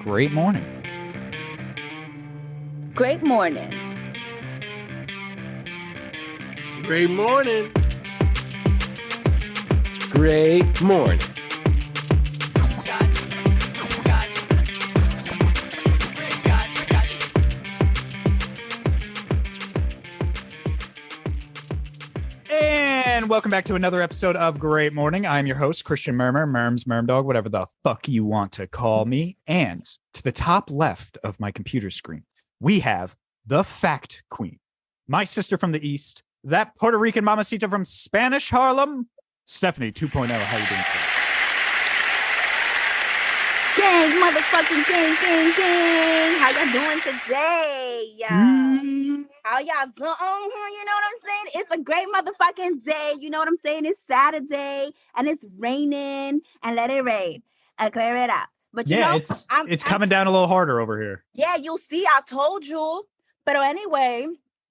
Great morning. Great morning. Great morning. Great morning. And welcome back to another episode of Great Morning. I'm your host, Christian Murmur, Merms, Mermdog, whatever the fuck you want to call me. And to the top left of my computer screen, we have the Fact Queen, my sister from the East, that Puerto Rican mamacita from Spanish Harlem, Stephanie 2.0. How you doing today? Gang, motherfucking gang. How y'all doing today? How y'all doing? You know what I'm saying? It's a great motherfucking day. You know what I'm saying? It's Saturday and it's raining, and let it rain and clear it out. But you know, it's coming down a little harder over here. Yeah, you'll see. I told you. But anyway,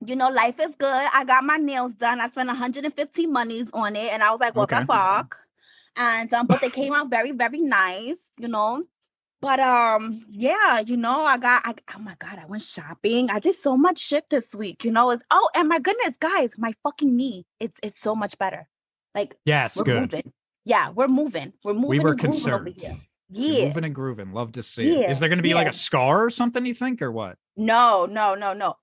you know, life is good. I got my nails done. I spent 150 monies on it, and I was like, what the fuck? And but they came out very, very nice, you know. But yeah, you know, oh my God, I went shopping. I did so much shit this week, you know. And my goodness, guys, my fucking knee. It's so much better. Like, yes, we're good. Moving. Yeah, we're moving. We were concerned. Over here. Yeah. You're moving and grooving. Love to see it. Is there going to be like a scar or something, you think, or what? No.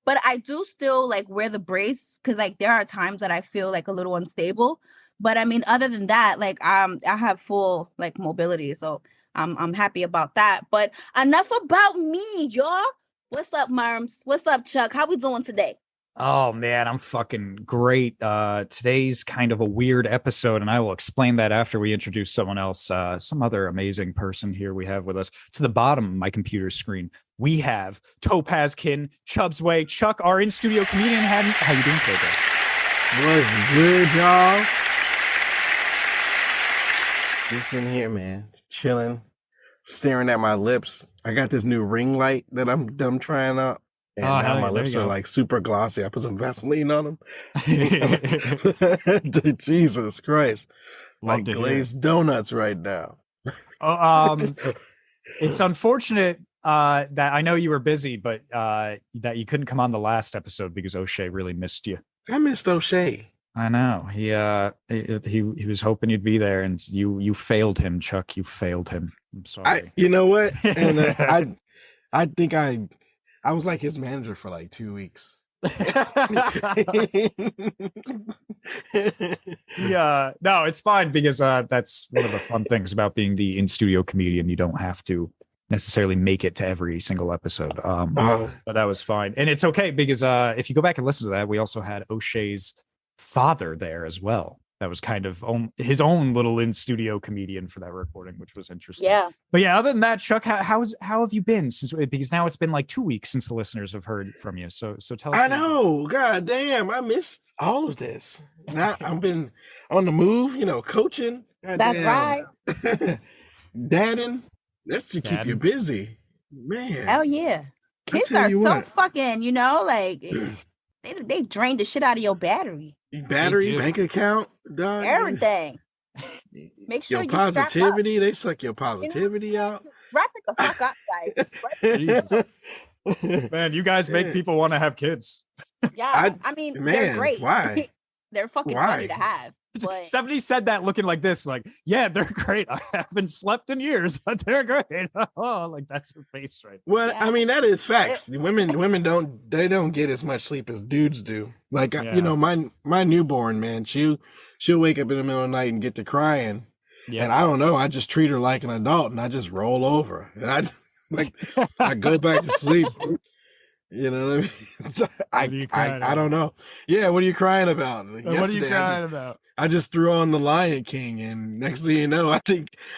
But I do still like wear the brace because like there are times that I feel like a little unstable. But I mean, other than that, like I have full like mobility, so I'm happy about that. But enough about me, y'all. What's up, Merms? What's up, Chuck? How we doing today? Oh man, I'm fucking great. Today's kind of a weird episode, and I will explain that after we introduce someone else, some other amazing person here we have with us. To the bottom of my computer screen, we have Topazkin, Chubbs Way, Chuck, our in-studio comedian. How you doing today? What's good, y'all? Just in here, man, chilling, staring at my lips. I got this new ring light that I'm trying out. And now my lips are like super glossy. I put some Vaseline on them. Jesus Christ. Like glazed donuts right now. It's unfortunate that I know you were busy, but that you couldn't come on the last episode because O'Shea really missed you. I missed O'Shea. I know. He was hoping you'd be there, and you failed him, Chuck. You failed him. I'm sorry. You know what? And I think I was like his manager for like 2 weeks. Yeah, no, it's fine because that's one of the fun things about being the in-studio comedian. You don't have to necessarily make it to every single episode. But that was fine. And it's okay because if you go back and listen to that, we also had O'Shea's father there as well. That was kind of his own little in-studio comedian for that recording, which was interesting. Yeah. But yeah, other than that, Chuck, how have you been because now it's been like 2 weeks since the listeners have heard from you. So tell us. I know. God damn, I missed all of this. Now I've been on the move, you know, coaching. That's right. Dadding. That's to keep you busy. Man. Hell yeah. Kids are so fucking, you know, like they drain the shit out of your battery. Bank account, dog. Everything. Make sure your positivity. They suck your positivity out. Wrap it the fuck up, guys. Man, you guys make people want to have kids. Yeah, I mean, they're great. Why? They're fucking funny to have. But... Somebody said that looking like this, like, yeah, they're great. I haven't slept in years, but they're great. Oh, like that's her face right now. Well, yeah. I mean, that is facts. Women don't get as much sleep as dudes do. Like, you know, my newborn, man, she'll wake up in the middle of the night and get to crying. Yeah. And I don't know, I just treat her like an adult and I just roll over. And I go back to sleep. You know what I mean? I don't know. Yeah, what are you crying about? What are you crying about? I just threw on The Lion King, and next thing you know,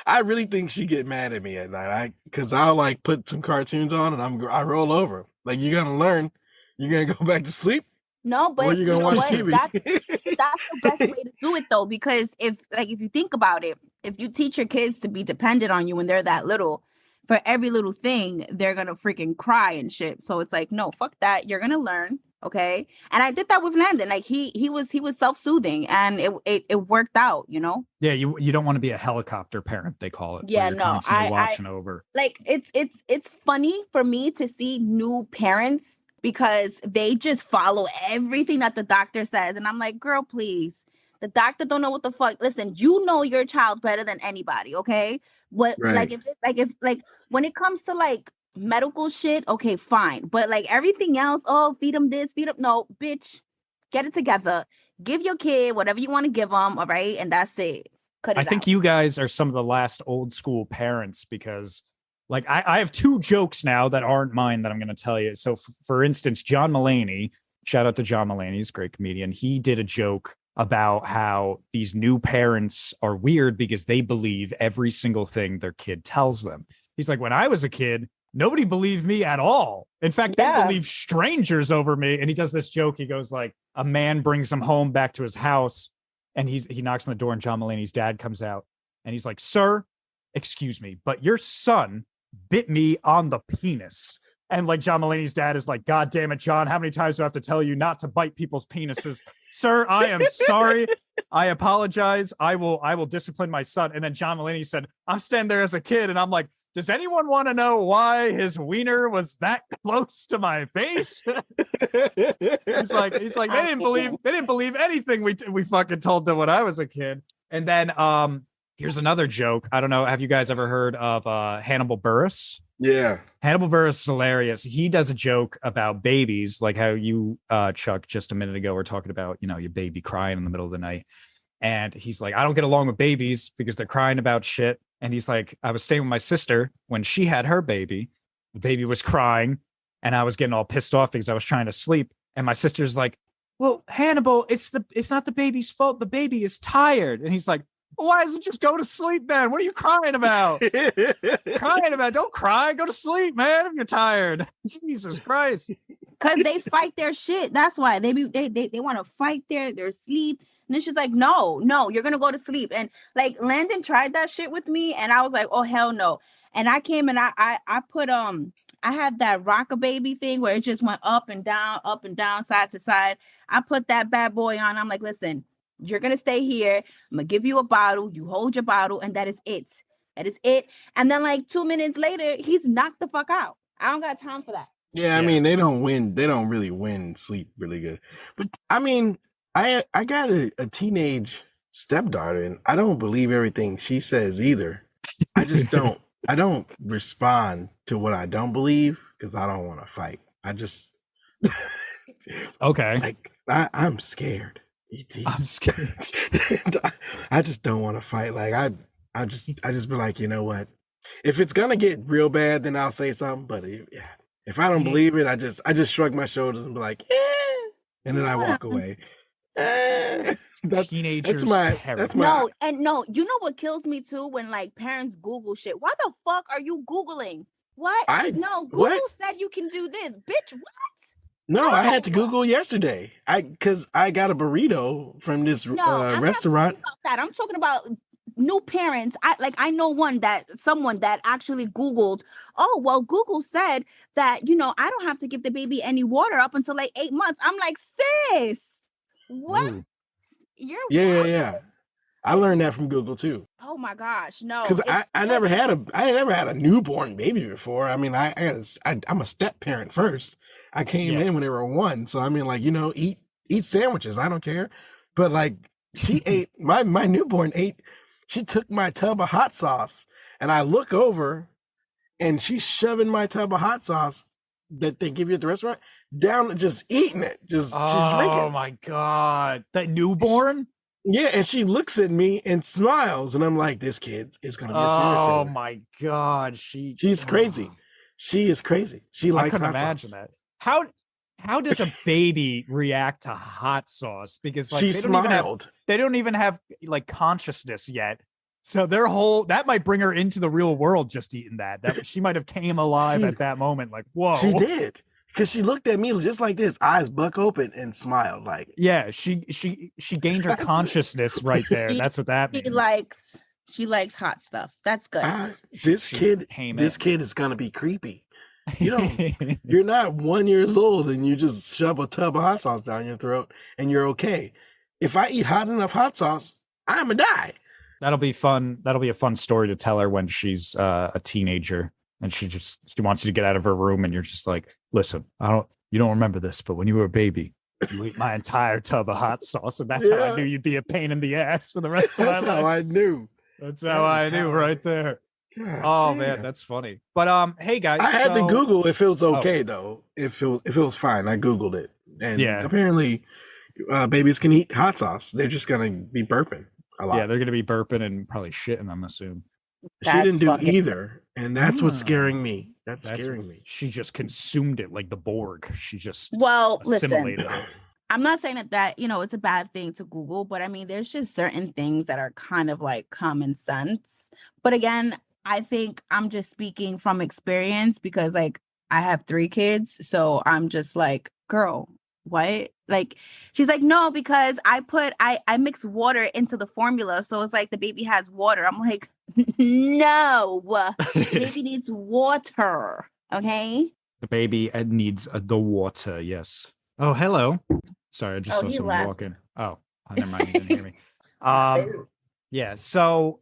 I really think she get mad at me at night. Because I'll like put some cartoons on, and I roll over. Like, you're gonna learn. You're gonna go back to sleep. No, but or you're gonna watch TV. That's the best way to do it, though, because if you think about it, if you teach your kids to be dependent on you when they're that little, for every little thing, they're gonna freaking cry and shit. So it's like, no, fuck that. You're gonna learn. Okay. And I did that with Landon. Like he was self-soothing and it worked out, you know? Yeah, you don't want to be a helicopter parent, they call it, where Yeah, you're no, constantly watching over. like it's funny for me to see new parents because they just follow everything that the doctor says. And I'm like, girl, please. The doctor don't know what the fuck. Listen, you know your child better than anybody, okay? What Right. like when it comes to like medical shit, okay, fine. But like everything else, oh, feed them this, feed them. No, bitch, get it together. Give your kid whatever you want to give them, all right? And that's it. Cut it I think out. you guys are some of the last old school parents because like I have two jokes now that aren't mine that I'm going to tell you. So for instance, John Mulaney, shout out to John Mulaney, he's a great comedian. He did a joke about how these new parents are weird because they believe every single thing their kid tells them. He's like, when I was a kid, nobody believed me at all. In fact, they believe strangers over me. And he does this joke. He goes like, a man brings him home back to his house and he knocks on the door and John Mulaney's dad comes out and he's like, sir, excuse me, but your son bit me on the penis. And like John Mulaney's dad is like, God damn it, John, how many times do I have to tell you not to bite people's penises? Sir, I am sorry. I apologize. I will discipline my son. And then John Mulaney said, I'm standing there as a kid and I'm like, does anyone want to know why his wiener was that close to my face? he's like, they didn't believe anything we fucking told them when I was a kid. And then here's another joke. I don't know. Have you guys ever heard of Hannibal Buress? Yeah. Hannibal Buress is hilarious. He does a joke about babies, like how you, Chuck, just a minute ago were talking about, you know, your baby crying in the middle of the night. And he's like, I don't get along with babies because they're crying about shit. And he's like, I was staying with my sister when she had her baby. The baby was crying and I was getting all pissed off because I was trying to sleep. And my sister's like, well, Hannibal, it's not the baby's fault. The baby is tired. And he's like, well, why doesn't it just go to sleep then? What are you crying about? Crying about? Don't cry. Go to sleep, man, if you're tired. Jesus Christ. Because they fight their shit. That's why they want to fight their sleep. And it's just like, no, you're gonna go to sleep. And like Landon tried that shit with me, and I was like, oh hell no. And I came and I put I had that rocker baby thing where it just went up and down, side to side. I put that bad boy on. I'm like, listen, you're gonna stay here. I'm gonna give you a bottle. You hold your bottle, and that is it. That is it. And then like 2 minutes later, he's knocked the fuck out. I don't got time for that. Yeah, I mean, they don't win. They don't really win sleep really good. But I mean, I got a teenage stepdaughter, and I don't believe everything she says either. I just don't. I don't respond to what I don't believe because I don't want to fight. I just okay. Like I'm scared. I'm scared. I just don't want to fight. Like I just be like, you know what? If it's gonna get real bad, then I'll say something. But if I don't believe it, I just shrug my shoulders and be like, and then I walk away. Teenagers. That's my. No. You know what kills me too when like parents Google shit. Why the fuck are you Googling? What? Google said you can do this, bitch. What? No, I had to Google yesterday. Because I got a burrito from this restaurant. I'm talking about new parents. I know someone that actually Googled, oh, well, Google said that, you know, I don't have to give the baby any water up until like 8 months. I'm like, sis, what? Ooh. Yeah. I learned that from Google too. Oh my gosh, no. Because I never had a newborn baby before. I mean, I'm a step parent first. I came in when they were 1. So I mean, like, you know, eat sandwiches. I don't care. But like she ate my newborn ate. She took my tub of hot sauce, and I look over, and she's shoving my tub of hot sauce that they give you at the restaurant down, just eating it. She's drinking. Oh my God, that newborn. Yeah, and she looks at me and smiles, and I'm like, this kid is gonna be a serial killer. Oh my God, she's crazy. She is crazy. She likes hot imagine sauce. That. How does a baby react to hot sauce? Because like she smiled. They don't even have like consciousness yet. So that might bring her into the real world just eating that she might have came alive at that moment. Like, whoa. She did. Because she looked at me just like this, eyes buck open, and smiled like. Yeah, she gained her consciousness right there. That's what that means. She likes hot stuff. That's good. This kid is gonna be creepy. You're not 1 year old and you just shove a tub of hot sauce down your throat and you're okay. If I eat hot enough hot sauce, I'm gonna die. That'll be fun. That'll be a fun story to tell her when she's a teenager and she wants you to get out of her room and you're just like, listen, you don't remember this, but when you were a baby, you ate my entire tub of hot sauce, and that's how I knew you'd be a pain in the ass for the rest of my life. That's how I knew. That's how I knew right there. God, man, that's funny. But hey guys, I had to Google if it was okay though. If it was fine, I Googled it, and apparently, babies can eat hot sauce. They're just gonna be burping a lot. Yeah, they're gonna be burping and probably shitting, I'm assuming. She didn't do either, and that's what's scaring me. That's scaring me. She just consumed it like the Borg. She just assimilated it. I'm not saying that it's a bad thing to Google, but I mean, there's just certain things that are kind of like common sense. But again, I think I'm just speaking from experience because like I have 3 kids, so I'm just like, girl, what? Like, she's like, no, because I mix water into the formula, so it's like the baby has water. I'm like, no, the baby needs water. Okay, the baby needs the water. Yes. Oh, hello. Sorry, I just saw someone walking. Oh, never mind. You didn't hear me. Yeah. So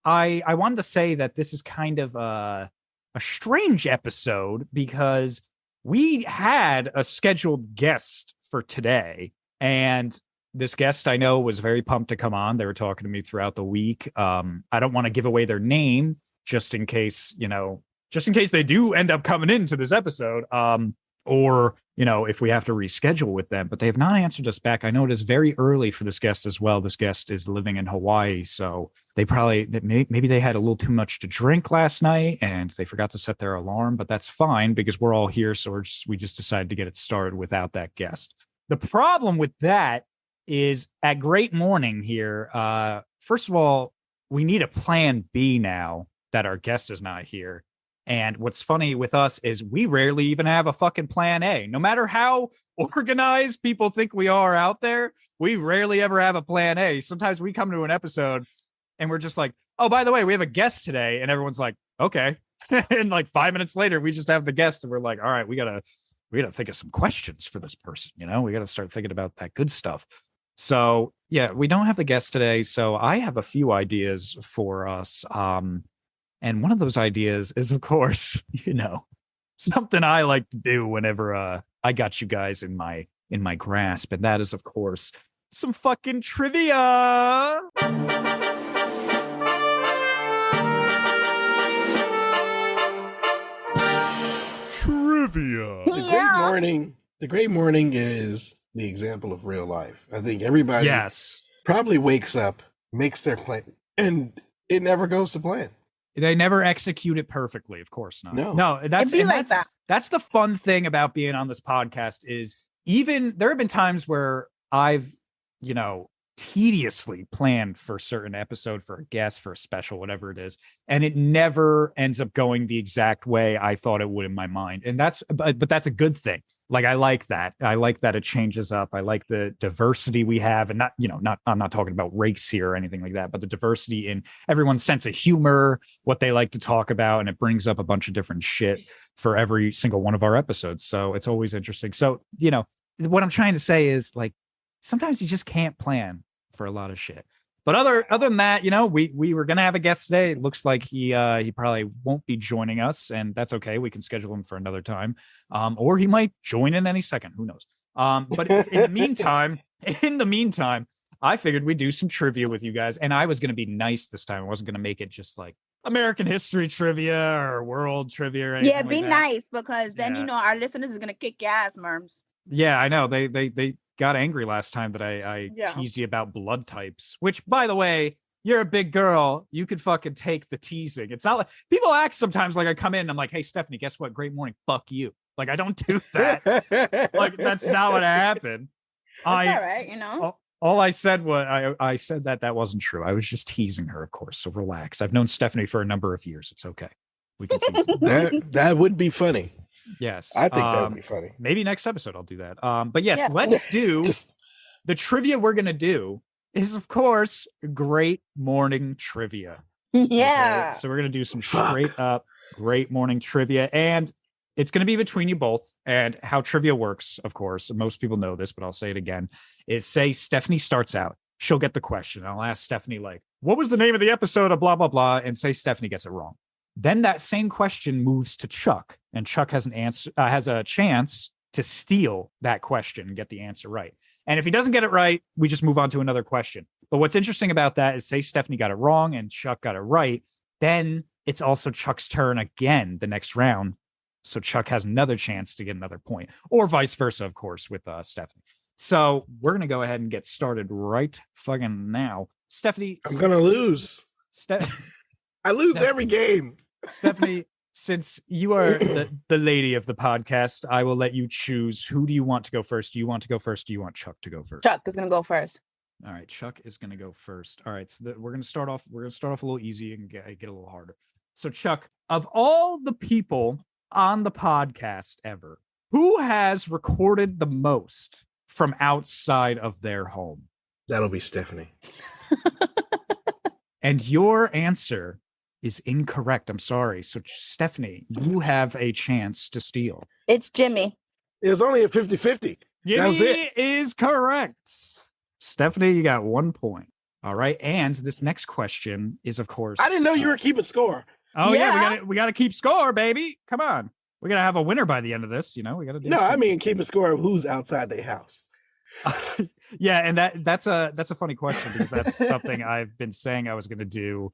I wanted to say that this is kind of a strange episode because we had a scheduled guest for today, and this guest I know was very pumped to come on. They were talking to me throughout the week. I don't want to give away their name just in case they do end up coming into this episode. Or, if we have to reschedule with them, but they have not answered us back. I know it is very early for this guest as well. This guest is living in Hawaii, so maybe they had a little too much to drink last night and they forgot to set their alarm, but that's fine because we're all here. So we just decided to get it started without that guest. The problem with that is at Great Morning here. First of all, we need a plan B now that our guest is not here. And what's funny with us is we rarely even have a fucking plan A. No matter how organized people think we are out there, we rarely ever have a plan A. Sometimes we come to an episode and we're just like, oh, by the way, we have a guest today. And everyone's like, okay. And like 5 minutes later, we just have the guest and we're like, all right, we gotta think of some questions for this person. We got to start thinking about that good stuff. So yeah, we don't have the guest today. So I have a few ideas for us. And one of those ideas is, of course, something I like to do whenever I got you guys in my grasp. And that is, of course, some fucking trivia. Trivia. The Great Morning is the example of real life. I think everybody probably wakes up, makes their plan, and it never goes to plan. They never execute it perfectly, of course not. No, that's the fun thing about being on this podcast is even there have been times where I've, tediously planned for a certain episode, for a guest, for a special, whatever it is, and it never ends up going the exact way I thought it would in my mind. And but that's a good thing. Like, I like that. I like that it changes up. I like the diversity we have, and I'm not talking about race here or anything like that, but the diversity in everyone's sense of humor, what they like to talk about, and it brings up a bunch of different shit for every single one of our episodes. So it's always interesting. So, what I'm trying to say is, like, sometimes you just can't plan for a lot of shit. But other than that, we were gonna have a guest today. It looks like he probably won't be joining us, and that's okay. We can schedule him for another time, or he might join in any second. Who knows? But in the meantime, I figured we'd do some trivia with you guys, and I was gonna be nice this time. I wasn't gonna make it just like American history trivia or world trivia or anything. Yeah, be nice, because then our listeners is gonna kick your ass, Merms. Yeah, I know. They got angry last time that I teased you about blood types, which, by the way, you're a big girl. You could fucking take the teasing. It's not like people act sometimes like I come in and I'm like, hey, Stephanie, guess what? Great morning. Fuck you. Like, I don't do that. Like, that's not what happened. All right, All I said was I said that wasn't true. I was just teasing her, of course. So relax. I've known Stephanie for a number of years. It's okay. We can tease that would be funny. Yes. I think that would be funny. Maybe next episode I'll do that. But yes, let's do the trivia we're going to do is, of course, Great Morning trivia. Yeah. Okay? So we're going to do some straight up Great Morning Trivia. And it's going to be between you both. And how trivia works, of course, most people know this, but I'll say it again, is say Stephanie starts out. She'll get the question. I'll ask Stephanie, like, what was the name of the episode of blah, blah, blah, and say Stephanie gets it wrong. Then that same question moves to Chuck, and Chuck has a chance to steal that question and get the answer right. And if he doesn't get it right, we just move on to another question. But what's interesting about that is say Stephanie got it wrong and Chuck got it right, then it's also Chuck's turn again the next round. So Chuck has another chance to get another point, or vice versa, of course, with Stephanie. So we're going to go ahead and get started right fucking now. Stephanie. I'm going to lose. I lose every game. Stephanie, since you are the lady of the podcast, I will let you choose. Who do you want to go first? Do you want to go first? Do you want Chuck to go first? Chuck is going to go first. All right, Chuck is going to go first. All right, so we're going to start off. We're going to start off a little easy and get a little harder. So, Chuck, of all the people on the podcast ever, who has recorded the most from outside of their home? That'll be Stephanie. And your answer is incorrect. I'm sorry. So, Stephanie, you have a chance to steal. It's Jimmy. It was only a 50-50. Jimmy is correct. Stephanie, you got 1 point. All right. And this next question is, of course... I didn't know you were keeping score. Oh, yeah. We got to keep score, baby. Come on. We got to have a winner by the end of this. You know, we got to do I mean, keep a score of who's outside their house. Yeah, and that's a funny question because that's something I've been saying I was going to do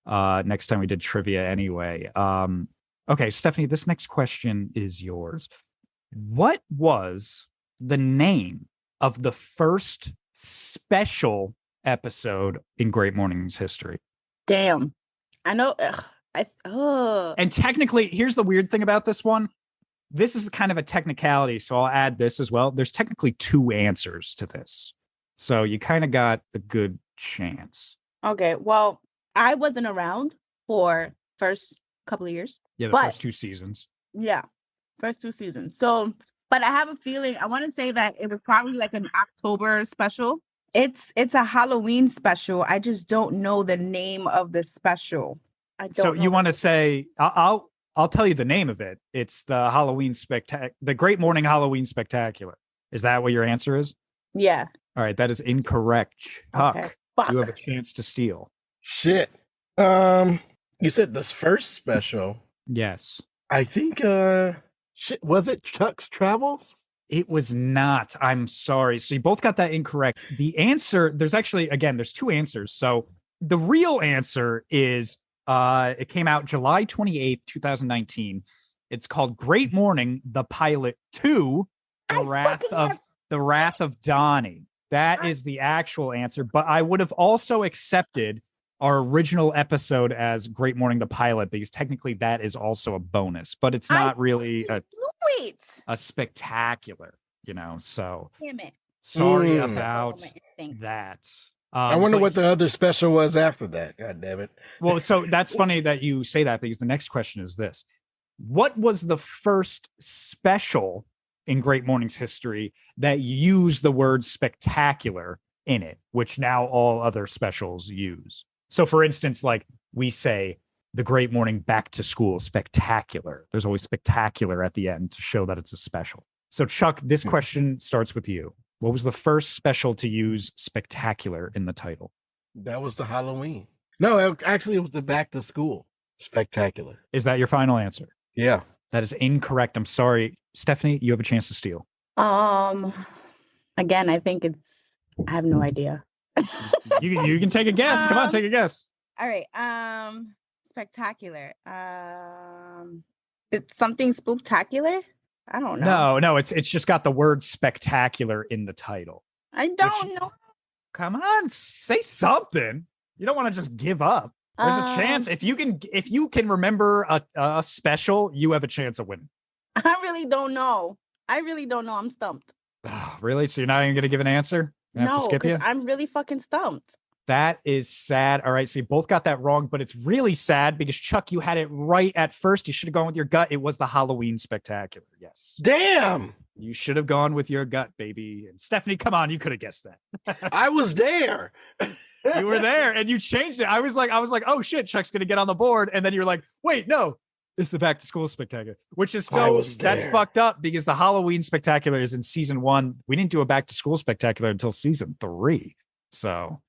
next time we did trivia anyway. Okay, Stephanie, this next question is yours. What was the name of the first special episode in Great Morning's history? Damn. I know. And technically, here's the weird thing about this one. This is kind of a technicality, so I'll add this as well. There's technically two answers to this. So you kind of got a good chance. Okay, well, I wasn't around for first couple of years. Yeah, the first 2 seasons. Yeah, first 2 seasons. So, but I have a feeling, I want to say that it was probably like an October special. It's a Halloween special. I just don't know the name of the special. So you want to say, I'll tell you the name of it. It's the Great Morning Halloween Spectacular. Is that what your answer is? Yeah. All right, that is incorrect. Huck, okay. Fuck. You have a chance to steal. Shit. You said this first special. Yes. I think was it Chuck's Travels? It was not. I'm sorry. So you both got that incorrect. The answer, there's 2 answers. So the real answer is it came out July 28th, 2019. It's called Great Morning, the Pilot 2, The Wrath of Donnie. That is the actual answer. But I would have also accepted our original episode as Great Morning, the Pilot, because technically that is also a bonus, but it's not really a spectacular, so damn it. Sorry about that. I wonder what the other special was after that. God damn it. Well, so that's funny that you say that because the next question is this. What was the first special in Great Morning's history that used the word spectacular in it, which now all other specials use? So for instance, like we say the Great Morning Back to School Spectacular. There's always spectacular at the end to show that it's a special. So Chuck, this question starts with you. What was the first special to use spectacular in the title? That was the Halloween. No, it was the Back to School Spectacular. Is that your final answer? Yeah. That is incorrect. I'm sorry. Stephanie, you have a chance to steal. Again, I think I have no idea. You can take a guess. Come on, take a guess. All right. Spectacular. It's something spooktacular? I don't know. No, it's just got the word spectacular in the title. I don't know. Come on, say something. You don't want to just give up. There's a chance if you can remember a special, you have a chance of winning. I really don't know. I'm stumped. Really? So you're not even going to give an answer? I have to skip you? I'm really fucking stumped. That is sad. All right, so you both got that wrong, but it's really sad because Chuck, you had it right at first. You should have gone with your gut. It was the Halloween Spectacular. Yes. Damn. You should have gone with your gut, baby. And Stephanie, come on, you could have guessed that. I was there. You were there, and you changed it. I was like, oh shit, Chuck's gonna get on the board, and then you're like, wait, no, is the back to school spectacular, which is that's fucked up because the Halloween spectacular is in season 1. We didn't do a back to school spectacular until season 3. So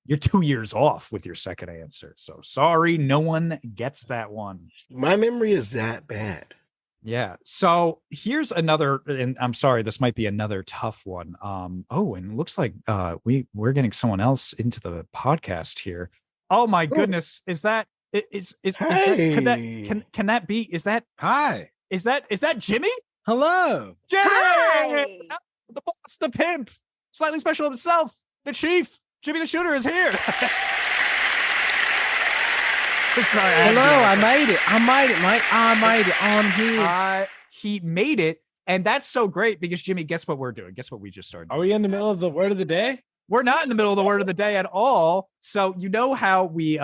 you're 2 years off with your second answer. So sorry, no one gets that one. My memory is that bad. Yeah. So here's another, and I'm sorry, this might be another tough one. And it looks like we're getting someone else into the podcast here. Oh my goodness. Is that is hey. that, can that be, is that, hi, is that Jimmy? Hello. Jimmy! Hi. The boss, the pimp, slightly special himself, the chief, Jimmy the Shooter is here. Sorry, hello, I made it, Mike. I made it. I'm here. He made it, and that's so great because Jimmy, guess what we're doing? Guess what we just started? Are we in the middle of the word of the day? We're not in the middle of the word of the day at all. So you know how we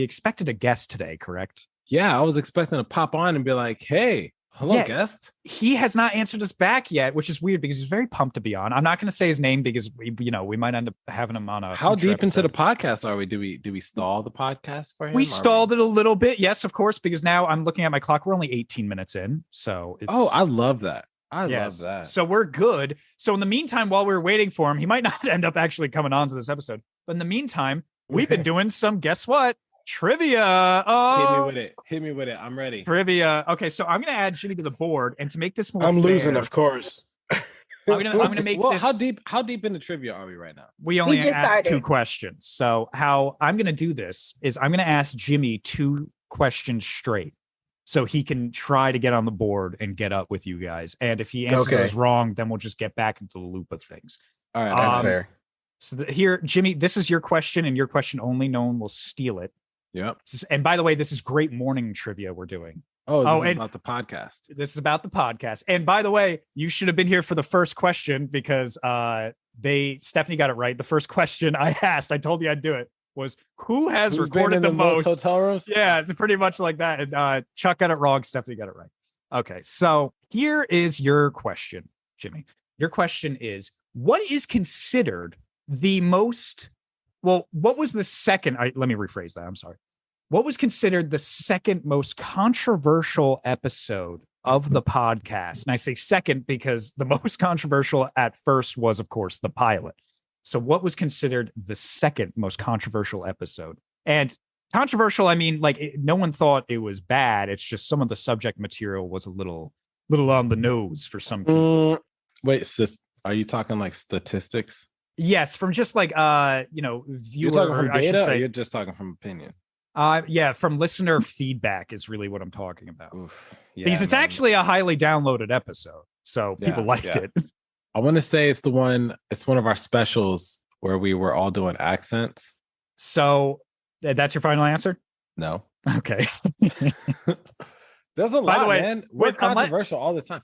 expected a guest today, correct? Yeah, I was expecting to pop on and be like, "Hey, hello, guest." He has not answered us back yet, which is weird because he's very pumped to be on. I'm not going to say his name because we might end up having him on a. How deep into the podcast are we? Do we stall the podcast for him? We stalled it a little bit, yes, of course, because now I'm looking at my clock. We're only 18 minutes in, so it's. Oh, I love that. I love that. So we're good. So in the meantime, while we're waiting for him, he might not end up actually coming on to this episode. But in the meantime, we've been doing some. Guess what? Trivia. Oh, Hit me with it. I'm ready. Trivia. Okay, so I'm gonna add Jimmy to the board, and to make this more, I'm losing, of course. I'm gonna make this. How deep in the trivia are we right now? We only asked 2 questions. So how I'm gonna do this is I'm gonna ask Jimmy 2 questions straight, so he can try to get on the board and get up with you guys. And if he answers those wrong, then we'll just get back into the loop of things. All right, that's fair. So here, Jimmy, this is your question and your question only. No one will steal it. Yep. And by the way, this is great morning trivia we're doing. This is about the podcast. This is about the podcast. And by the way, you should have been here for the first question because Stephanie got it right. The first question I asked, I told you I'd do it, was who's recorded the most hotel rooms? Yeah, it's pretty much like that. And Chuck got it wrong. Stephanie got it right. Okay, so here is your question, Jimmy. Your question is, what is considered the most, what was the second, let me rephrase that, I'm sorry. What was considered the second most controversial episode of the podcast? And I say second because the most controversial at first was, of course, the pilot. So what was considered the second most controversial episode? And controversial, I mean, like no one thought it was bad. It's just some of the subject material was a little on the nose for some people. Wait, sis, are you talking like statistics? Yes, from just like viewer. You're talking from data, or you're just talking from opinion? Yeah, from listener feedback is really what I'm talking about. Yeah, because it's actually a highly downloaded episode, so people liked it. I want to say it's one of our specials where we were all doing accents. So that's your final answer? No. Okay. There's a lot, by the way, man. We're controversial all the time.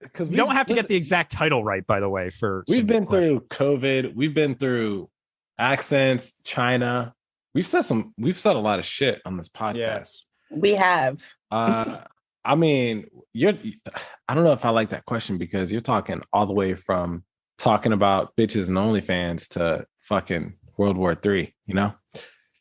Because we don't have to get the exact title right, by the way. We've been through COVID. We've been through accents, China. We've said a lot of shit on this podcast. Yes, we have. I mean, I don't know if I like that question because you're talking all the way from talking about bitches and OnlyFans to fucking World War III, you know?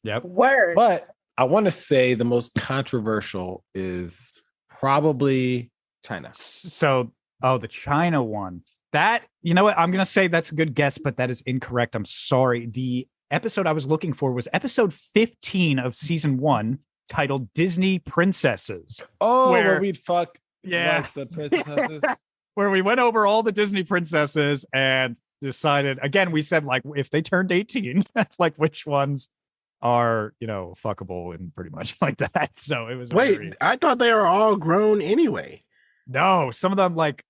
Yep. Word. But I want to say the most controversial is probably China. So, the China one. That, you know what? I'm going to say that's a good guess, but that is incorrect. I'm sorry. The episode I was looking for was episode 15 of season 1, titled Disney Princesses. Oh, where we'd fuck the princesses. Where we went over all the Disney princesses and decided, again, we said, like, if they turned 18, like, which ones are, fuckable and pretty much like that. So it was. Wait, I thought they were all grown anyway. No, some of them, like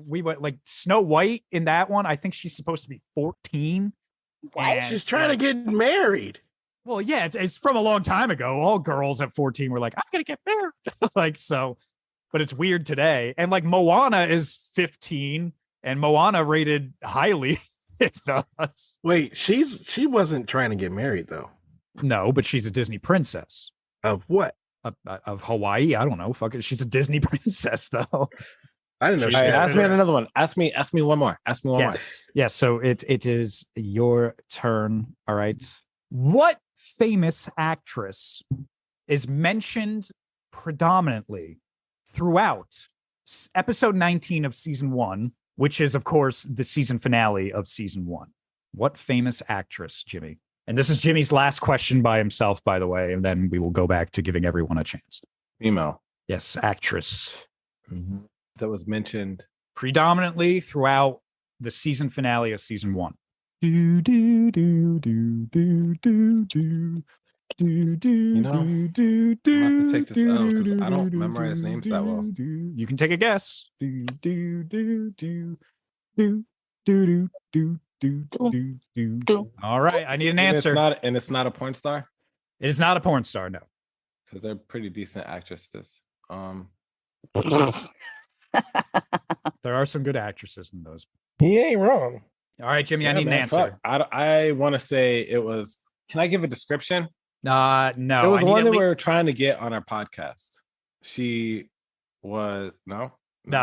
we went, like Snow White in that one, I think she's supposed to be 14. What? She's trying to get married. Well, yeah, it's from a long time ago. All girls at 14 were like, I'm going to get married. Like, so, but it's weird today. And like Moana is 15 and Moana rated highly. Wait, she wasn't trying to get married though. No, but she's a Disney princess. Of what? Of Hawaii. I don't know. Fuck it. She's a Disney princess though. I didn't know. Ask me another one. Ask me one more. Ask me one more. Yes. So it is your turn. All right. What famous actress is mentioned predominantly throughout episode 19 of season 1, which is, of course, the season finale of season 1? What famous actress, Jimmy? And this is Jimmy's last question by himself, by the way, and then we will go back to giving everyone a chance. Female. Yes, actress. Mm-hmm. That was mentioned predominantly throughout the season finale of season 1. Do, do, do, do, do, do, do. I'm gonna have to take this out because I don't memorize names that well. You can take a guess. Do, do, do, do, do, do, do, do, do. All right, I need an answer. It's not a porn star? It is not a porn star, no. Because they're pretty decent actresses. There are some good actresses in those. He ain't wrong. All right, Jimmy, I need an answer. I want to say it was. Can I give a description? No. It was one that we were trying to get on our podcast. She was no,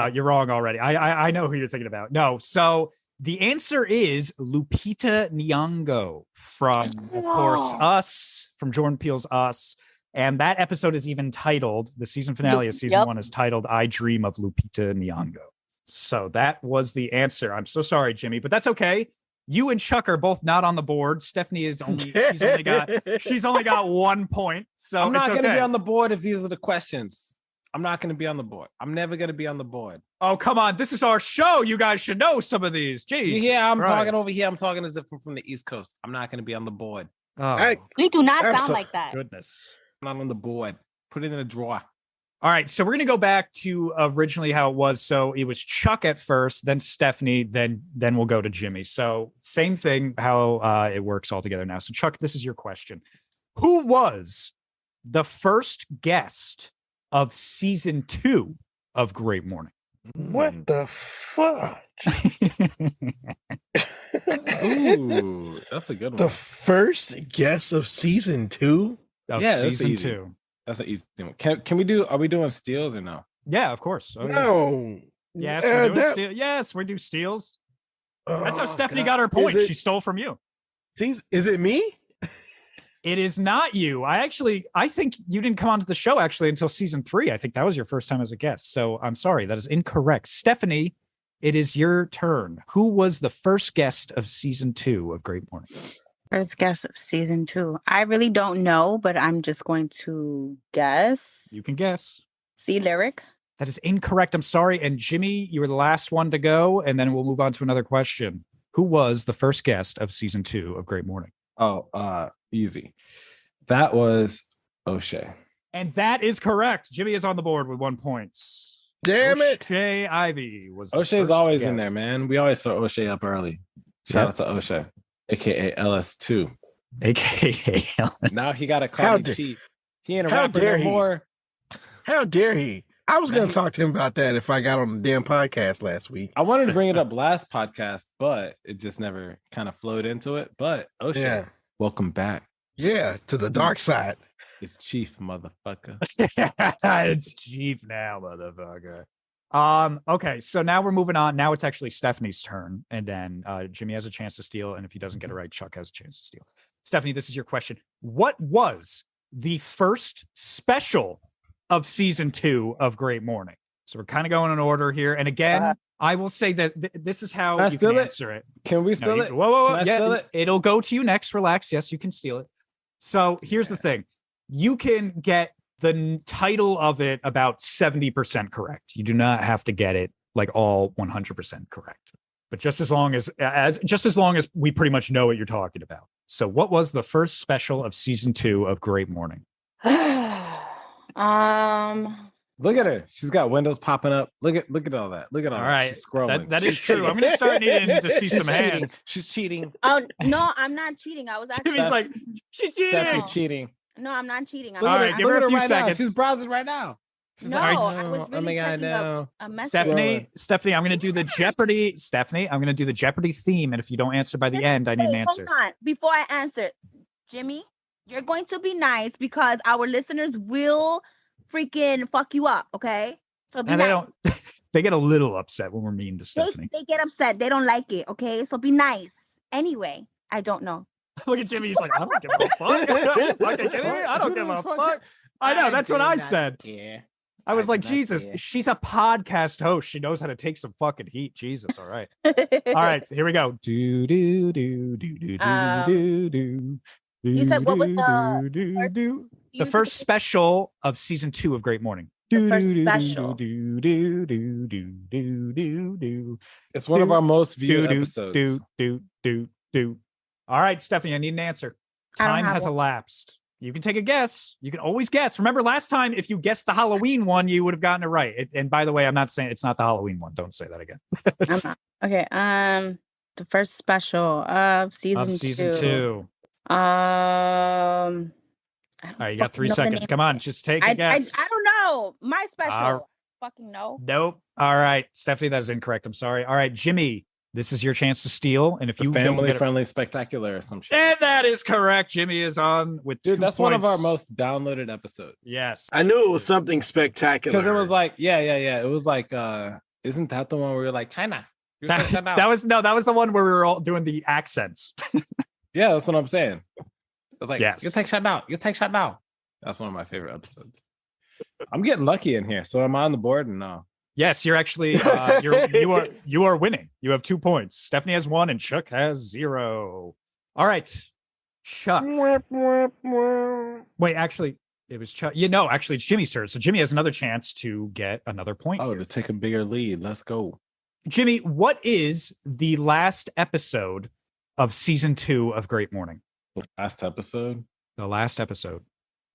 you're wrong already. I know who you're thinking about. No, so the answer is Lupita Nyong'o from, of course, Us, from Jordan Peele's Us. And that episode is even titled, the season finale of season 1 is titled, I Dream of Lupita Nyong'o. So that was the answer. I'm so sorry, Jimmy, but that's okay. You and Chuck are both not on the board. Stephanie is she's only got 1 point. So I'm not going to be on the board if these are the questions. I'm not going to be on the board. I'm never going to be on the board. Oh, come on. This is our show. You guys should know some of these. Jeez. Yeah, I'm talking over here. I'm talking as if I'm from the East Coast. I'm not going to be on the board. Oh, we do not sound like that. Goodness. I'm not on the board. Put it in a drawer. All right, so we're going to go back to originally how it was. So it was Chuck at first, then Stephanie, then we'll go to Jimmy. So same thing, how it works all together now. So Chuck, this is your question. Who was the first guest of season 2 of Great Morning? What the fuck? Ooh, that's a good one. The first guest of season 2? Of season 2. That's an easy one. Are we doing steals or no? Yeah, of course. Oh, no. Yes, we're doing steals. Yes, we do steals. That's how Stephanie got her point. She stole from you. Is it me? It is not you. I think you didn't come onto the show actually until season 3. I think that was your first time as a guest. So I'm sorry, that is incorrect. Stephanie, it is your turn. Who was the first guest of season 2 of Great Morning? First guess of season 2. I really don't know, but I'm just going to guess. You can guess. C Lyric. That is incorrect. I'm sorry. And Jimmy, you were the last one to go, and then we'll move on to another question. Who was the first guest of season 2 of Great Morning? Oh, easy. That was O'Shea. And that is correct. Jimmy is on the board with 1 point. Damn it. O'Shea Ivy was O'Shea's always in there, man. We always saw O'Shea up early. Shout out to O'Shea. AKA LS2. AKA LS. Now he got a call cheat. He ain't a rapper no more. How dare he? I was going to talk to him about that if I got on the damn podcast last week. I wanted to bring it up last podcast, but it just never kind of flowed into it. But O'Shea, welcome back. Yeah, to the dark side. It's Chief, motherfucker. It's Chief now, motherfucker. Okay, so now we're moving on. Now it's actually Stephanie's turn, and then Jimmy has a chance to steal, and if he doesn't get it right, Chuck has a chance to steal. Stephanie, this is your question. What was the first special of season 2 of Great Morning? So we're kind of going in order here, and again, I will say that this is how you can answer it. Can we steal it? Whoa! Yeah, it'll go to you next. Relax. Yes, you can steal it. So here's the thing: you can get the title of it about 70% correct. You do not have to get it like all 100% correct, but just as long as we pretty much know what you're talking about. So what was the first special of season 2 of Great Morning? Look at her. She's got windows popping up. Look at all that. Look at all right. That. She's scrolling. That is true. I'm going to start needing to see some hands. She's cheating. Oh, no, I'm not cheating. I was actually... Jimmy's like, she's cheating. Steph's cheating. No, I'm not cheating. All right, give her a few seconds. She's browsing right now. No, I was really checking a message. Stephanie, I'm going to do the Jeopardy. Stephanie, I'm going to do the Jeopardy theme, and if you don't answer by the end, I need an answer. Hold on. Before I answer, Jimmy, you're going to be nice because our listeners will freaking fuck you up, okay? So be nice. They get a little upset when we're mean to Stephanie. They get upset. They don't like it, okay? So be nice. Anyway, I don't know. Look at Jimmy. He's like, I don't give a fuck. Are you fucking kidding me? I don't give a fuck. I know. That's what I said. Yeah. I was like, Jesus, she's a podcast host. She knows how to take some fucking heat. Jesus. All right. All right. Here we go. Do, do, do, do, do, do, do. You said what was the first special of season 2 of Great Morning? The first special. It's one of our most viewed episodes. All right, Stephanie, I need an answer. Time has elapsed. You can take a guess. You can always guess. Remember, last time, if you guessed the Halloween one, you would have gotten it right. And by the way, I'm not saying it's not the Halloween one. Don't say that again. I'm not. Okay. The first special of season 2. All right, you got 3 seconds. Come on, just take a guess. I don't know. My special. Fucking no. Nope. All right, Stephanie, that is incorrect. I'm sorry. All right, Jimmy, this is your chance to steal. And if you family friendly spectacular or some shit. And that is correct. Jimmy is on with 2 that's points. One of our most downloaded episodes. Yes. I knew it was something spectacular. Because it was like, yeah. It was like, isn't that the one where we were like, China? That was the one where we were all doing the accents. Yeah, that's what I'm saying. I was like, yes. You take shot now. You take shot now. That's one of my favorite episodes. I'm getting lucky in here. So am I on the board? And no. Yes, you're actually you are winning. You have 2 points. Stephanie has 1 and Chuck has 0. All right. Chuck. Wait, actually, it was Chuck. Actually, it's Jimmy's turn. So Jimmy has another chance to get another point. Oh, to take a bigger lead. Let's go. Jimmy, what is the last episode of season 2 of Great Morning? The last episode? The last episode.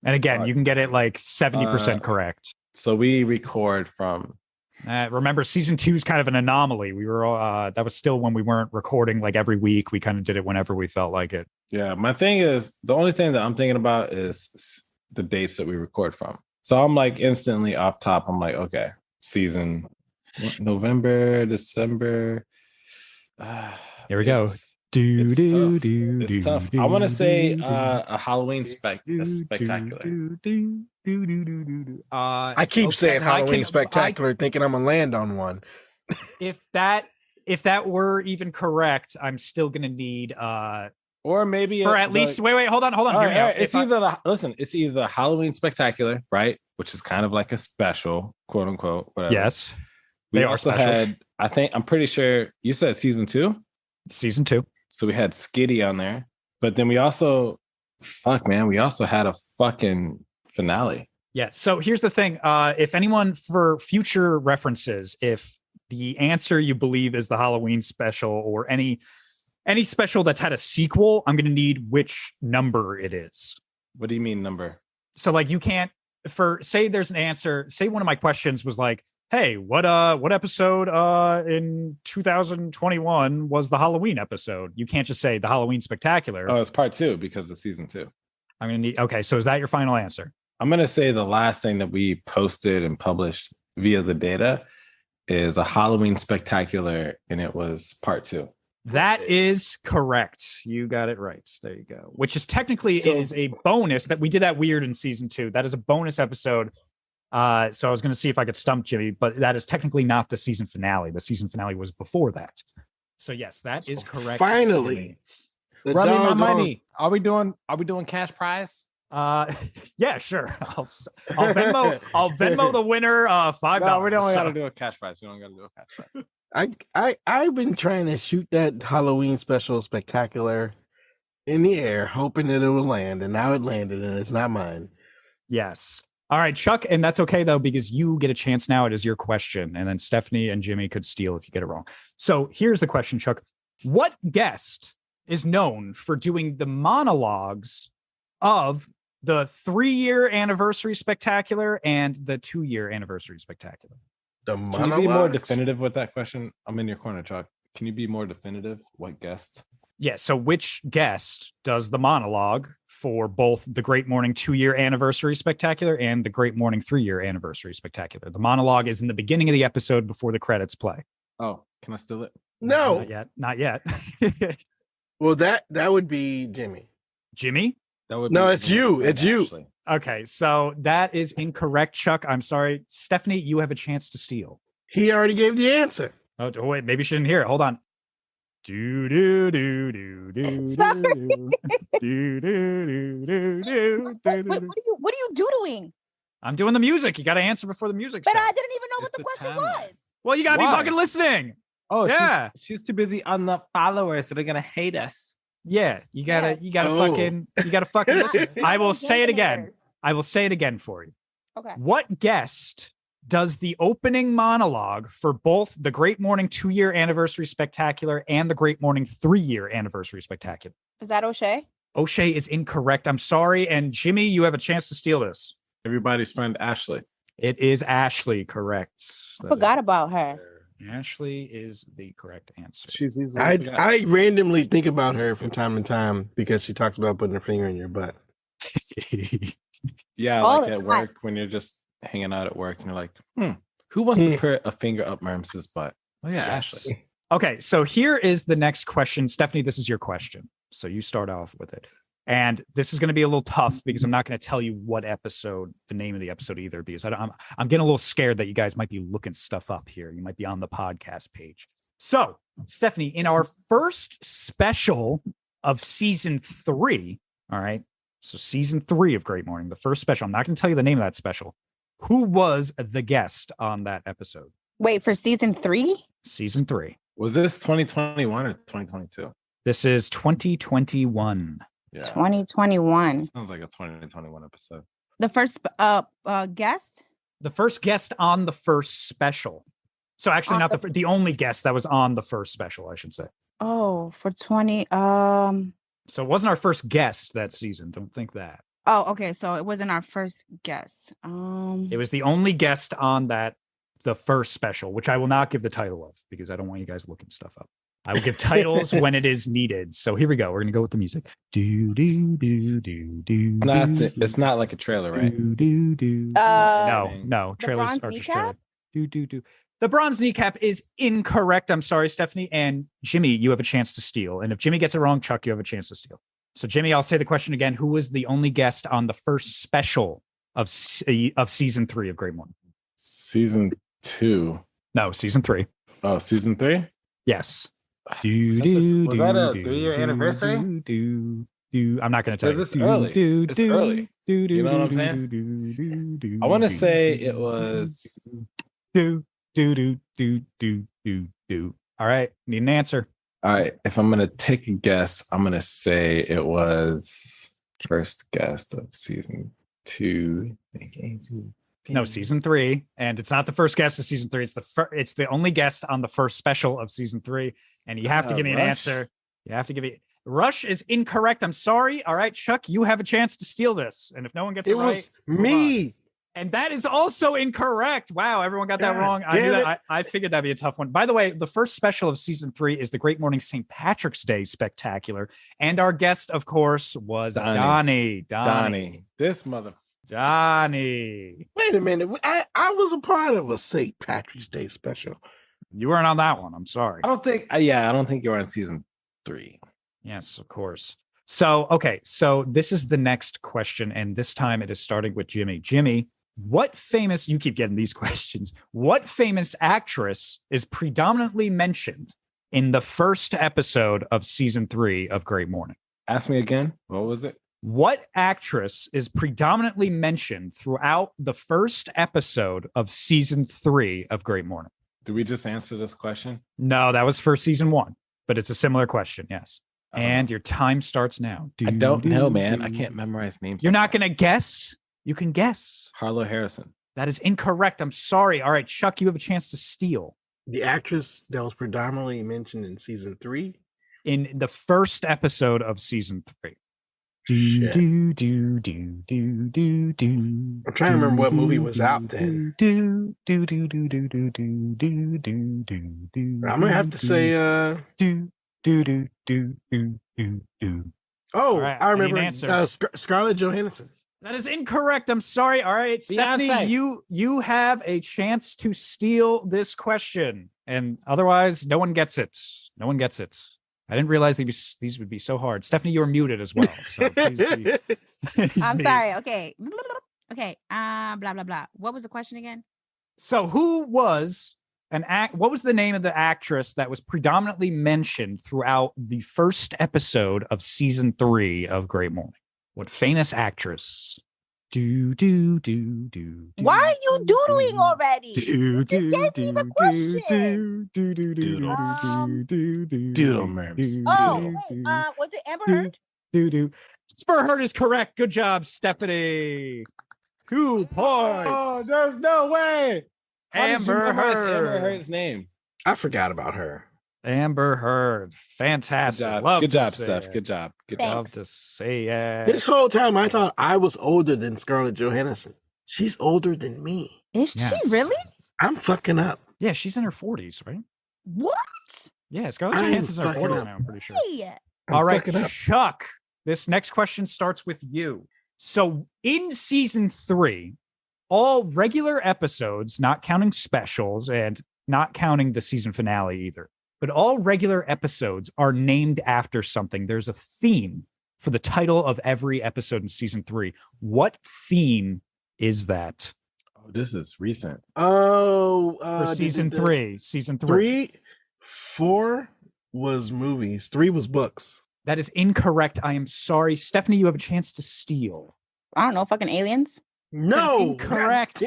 And again, you can get it like 70% correct. So we record from... remember, season 2 is kind of an anomaly. We were that was still when we weren't recording like every week. We kind of did it whenever we felt like it. Yeah, my thing is, the only thing that I'm thinking about is the dates that we record from. So I'm like instantly off top. I'm like, okay, season November, December. Here we go. It's tough. I want to say a Halloween spectacular. I keep saying Halloween spectacular, thinking I'm gonna land on one. If that were even correct, I'm still gonna need or maybe for at least wait, hold on. Right. It's either the Halloween spectacular, right? Which is kind of like a special, quote unquote, whatever. Yes. We also had, I'm pretty sure you said season 2. Season 2. So we had Skitty on there, but then we also had a fucking finale. Yeah. So here's the thing. If anyone, for future references, if the answer you believe is the Halloween special or any special that's had a sequel, I'm going to need which number it is. What do you mean number? So like you can't, say there's an answer, say one of my questions was like, hey, what episode in 2021 was the Halloween episode? You can't just say the Halloween Spectacular. Oh, it's part 2 because of season 2. I'm gonna need. Okay, so is that your final answer? I'm gonna say the last thing that we posted and published via the data is a Halloween Spectacular, and it was part 2. That is correct. You got it right. There you go. Which is technically is a bonus that we did that weird in season 2. That is a bonus episode. So I was going to see if I could stump Jimmy, but that is technically not the season finale. The season finale was before that. So yes, that is correct. Finally, run me my money. Are we doing cash prize? Yeah, sure. I'll Venmo the winner $5. No, we don't got to do a cash prize. We don't got to do a cash prize. I've been trying to shoot that Halloween special spectacular in the air, hoping that it would land, and now it landed, and it's not mine. Yes. All right, Chuck, and that's okay, though, because you get a chance now. It is your question, and then Stephanie and Jimmy could steal if you get it wrong. So here's the question, Chuck. What guest is known for doing the monologues of the 3-year anniversary spectacular and the 2-year anniversary spectacular? The monologues? Can you be more definitive with that question? I'm in your corner, Chuck. Can you be more definitive? What guest? Yeah, so which guest does the monologue for both the Great Morning 2-year anniversary spectacular and the Great Morning 3-year anniversary spectacular? The monologue is in the beginning of the episode before the credits play. Oh, can I steal it? No. Not yet. Well, that would be Jimmy. Jimmy? That would no, it's you. It's you. Okay, so that is incorrect, Chuck. I'm sorry. Stephanie, you have a chance to steal. He already gave the answer. Oh, wait, maybe she didn't hear it. Hold on. Do do do do do do do do do do do. What are you doing? I'm doing the music. You got to answer before the music But starts. I didn't even know what the question was. Well, you got to be fucking listening. Oh, yeah. She's too busy on the followers, so they're gonna hate us. Yeah, you gotta fucking listen. I will say it again. I will say it again for you. Okay. What guest does the opening monologue for both the Great Morning 2-year anniversary spectacular and the Great Morning 3-year anniversary spectacular? Is that O'Shea? O'Shea is incorrect. I'm sorry. And Jimmy, you have a chance to steal this. Everybody's friend Ashley. It is Ashley, correct. I forgot about her. Ashley is the correct answer. She's easily I randomly think about her from time to time because she talks about putting her finger in your butt. Yeah, like at work when you're just hanging out at work and you're like, who wants to put a finger up Merms's butt? Oh yeah, yes. Ashley. Okay, so here is the next question. Stephanie, this is your question. So you start off with it. And this is going to be a little tough because I'm not going to tell you what episode, the name of the episode either, because I'm getting a little scared that you guys might be looking stuff up here. You might be on the podcast page. So, Stephanie, in our first special of season 3, all right, so season 3 of Great Morning, the first special, I'm not going to tell you the name of that special. Who was the guest on that episode? Wait, for season 3? Season 3. Was this 2021 or 2022? This is 2021. Yeah. 2021. Sounds like a 2021 episode. The first guest? The first guest on the first special. So actually not the only guest that was on the first special, I should say. Oh, for 20 So it wasn't our first guest that season. Don't think that. Oh, okay. So it wasn't our first guest. It was the only guest on the first special, which I will not give the title of because I don't want you guys looking stuff up. I will give titles when it is needed. So here we go. We're gonna go with the music. Do do do do do. It's not like a trailer, right? No. Trailers are just trailer. Do do do. The bronze kneecap is incorrect. I'm sorry, Stephanie. And Jimmy, you have a chance to steal. And if Jimmy gets it wrong, Chuck, you have a chance to steal. So Jimmy, I'll say the question again. Who was the only guest on the first special of season 3 of Great Morning? Season 2. No, season 3. Oh, season 3? Yes. Was that a 3-year anniversary? I'm not going to tell you. It's early. It's early. You know what I'm saying? I want to say it was. All right. Need an answer. All right. If I'm going to take a guess, I'm going to say it was first guest of season 2. No, season 3, and it's not the first guest of season 3. It's the only guest on the first special of season 3, and you have to give me an answer. You have to give me. Rush is incorrect. I'm sorry. All right, Chuck, you have a chance to steal this, and if no one gets it right, was me. And that is also incorrect. Wow, everyone got that wrong. I knew that. I figured that'd be a tough one. By the way, the first special of season 3 is the Great Morning St. Patrick's Day Spectacular, and our guest, of course, was Donnie. This mother. Donnie. Wait a minute. I was a part of a St. Patrick's Day special. You weren't on that one. I'm sorry. I don't think you were on season 3. Yes, of course. So, okay. So this is the next question. And this time it is starting with Jimmy. Jimmy, you keep getting these questions. What famous actress is predominantly mentioned in the first episode of season 3 of Great Morning? Ask me again. What was it? What actress is predominantly mentioned throughout the first episode of season 3 of Great Morning? Did we just answer this question? No, that was for season 1, but it's a similar question. Yes. And your time starts now. I don't know, man. I can't memorize names. You're not going to guess? You can guess. Harlow Harrison. That is incorrect. I'm sorry. All right, Chuck, you have a chance to steal. The actress that was predominantly mentioned in season 3? In the first episode of season 3. I'm trying to remember what movie was out then. I'm gonna have to say I remember Scarlett Johansson. That is incorrect. I'm sorry. All right, Stephanie, you have a chance to steal this question, and otherwise, no one gets it. No one gets it. I didn't realize these would be so hard. Stephanie, you're muted as well. So I'm sorry. Okay. Okay. Blah, blah, blah. What was the question again? So who was What was the name of the actress that was predominantly mentioned throughout the first episode of season 3 of Great Morning? What famous actress? Do. Why are you doodling already? Do gave me the question. Doodle merms. Oh, wait. Was it Amber Heard? Amber Heard is correct. Good job, Stephanie. 2 points. Oh, there's no way. Amber Heard. Amber Heard's name. I forgot about her. Amber Heard. Fantastic. Good job, Steph. Good job. Love to say it. This whole time I thought I was older than Scarlett Johansson. She's older than me. Is she really? I'm fucking up. Yeah, she's in her 40s, right? What? Yeah, Scarlett Johansson's in her 40s now, I'm pretty sure. Yeah. All right, Chuck. This next question starts with you. So in season 3, all regular episodes, not counting specials and not counting the season finale either, but all regular episodes are named after something. There's a theme for the title of every episode in season 3. What theme is that? Oh, this is recent. For season 3. Season 3. 4 was movies. 3 was books. That is incorrect. I am sorry. Stephanie, you have a chance to steal. I don't know, fucking aliens. No, incorrect.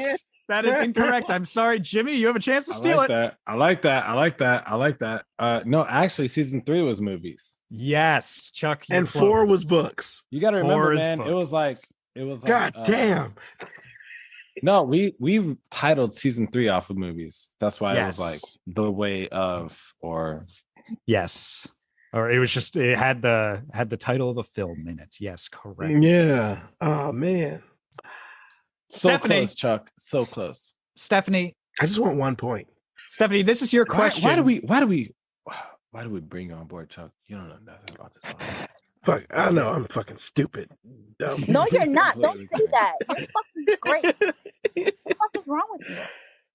That is incorrect. I'm sorry, Jimmy. You have a chance to steal it. I like that. No, actually, season 3 was movies. Yes, Chuck. And 4 was books. You got to remember, man. Books. It was like. God damn. No, we titled season 3 off of movies. That's why it was like The Way of, or yes. Or it was just, it had the title of the film in it. Yes, correct. Yeah. Oh man. So Stephanie, close, Chuck. So close. Stephanie. I just want 1 point. Stephanie, this is your question. Why do we bring you on board, Chuck? You don't know nothing about this. Fuck, I know I'm fucking stupid. Dumb. No, you're not. Don't say that. You're fucking great. What the fuck is wrong with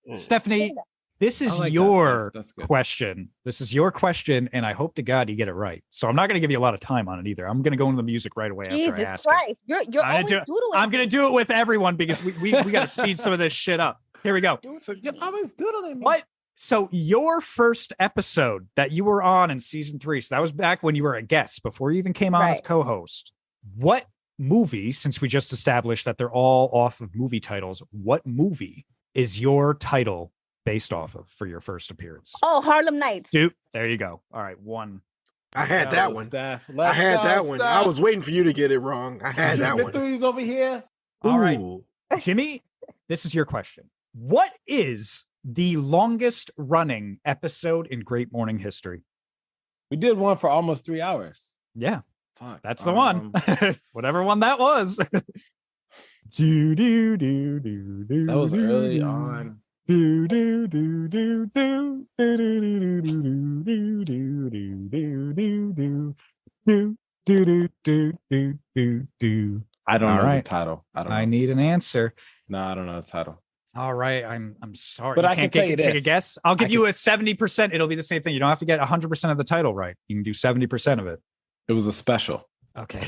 you? Stephanie, this is your question. This is your question, and I hope to God you get it right. So I'm not going to give you a lot of time on it either. I'm going to go into the music right away after I ask Christ. it. You're always doodling. I'm going to do it with everyone because we got to speed some of this shit up. Here we go. You're always doodling. What? So your first episode that you were on in season 3, so that was back when you were a guest before you even came on as co-host. What movie, since we just established that they're all off of movie titles, what movie is your title based off of for your first appearance? Oh, Harlem Nights. Dude, there you go. All right, 1. I had that one. I had that one. I was waiting for you to get it wrong. I had that one. Threes over here. All right, Jimmy, this is your question. What is the longest running episode in Great Morning history? We did one for almost 3 hours. Yeah. Fuck. That's the one. Whatever one that was. That was early on. I don't know the title. I need an answer. No, I don't know the title. All right, I'm sorry. But you I can't can tell you take this. a guess. I'll give you a 70%. It'll be the same thing. You don't have to get 100% of the title right. You can do 70% of it. It was a special. Okay,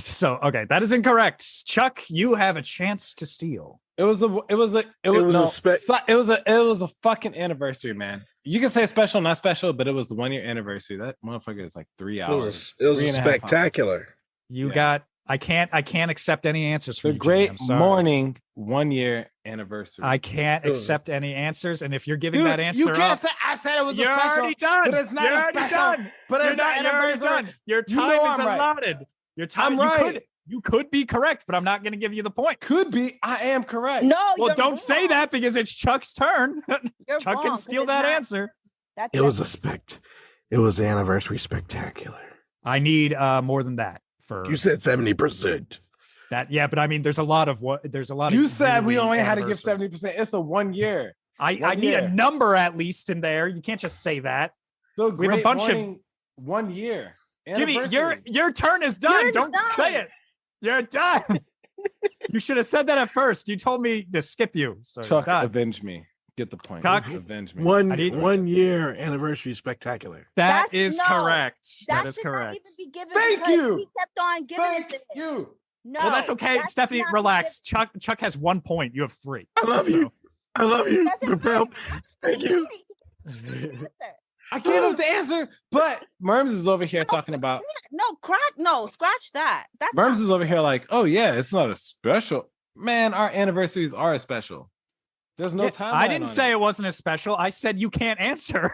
that is incorrect. Chuck, you have a chance to steal. It was a fucking anniversary, man. You can say special, not special, but it was the 1-year anniversary. That motherfucker is like 3 hours. It was spectacular. I can't accept any answers from the you, Great Jimmy. Morning 1-year anniversary. I can't accept any answers, and if you're giving that answer, you can't say. I said it was a special. You're already done. But it's not a special. Done. But it's not. You're already done. Your time is allotted. Your time. You could be correct, but I'm not going to give you the point. Could be. I am correct. No. Well, don't say that because it's Chuck's turn. Chuck can steal that answer. It was an anniversary spectacular. I need more than that. You said 70%. But I mean, there's a lot of. You said we only had to give 70%. It's a 1 year. I need a number at least in there. You can't just say that. So we have a bunch of 1 year. Jimmy, your turn is done. Don't say it. You're done. You should have said that at first. You told me to skip you. So Chuck, avenge me. Get the point. Chuck, avenge me. 1 year anniversary spectacular. That is correct. That is correct. Thank you. He kept on giving it to you. No, well, that's okay. Stephanie, relax. Chuck has 1 point. You have 3. I love you. I love you. Thank you. I gave up the answer, but Merms is over here talking about. No, scratch that. That's Merms is over here like, oh yeah, it's not a special. Man, our anniversaries are a special. There's no time. I didn't say it wasn't a special. I said you can't answer.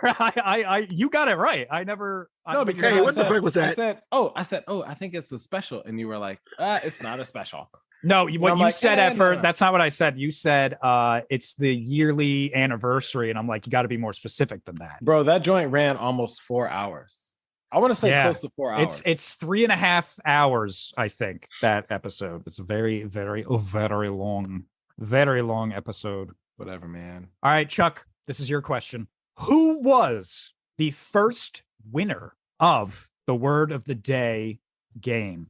You got it right. I never. No, because hey, what the fuck was that? I said, I think it's a special, and you were like, it's not a special. No, what you said at first, that's not what I said. You said it's the yearly anniversary, and I'm like, you got to be more specific than that. Bro, that joint ran almost 4 hours. I want to say close to 4 hours. It's 3.5 hours, I think, that episode. It's a very, very long episode. Whatever, man. All right, Chuck, this is your question. Who was the first winner of the Word of the Day game?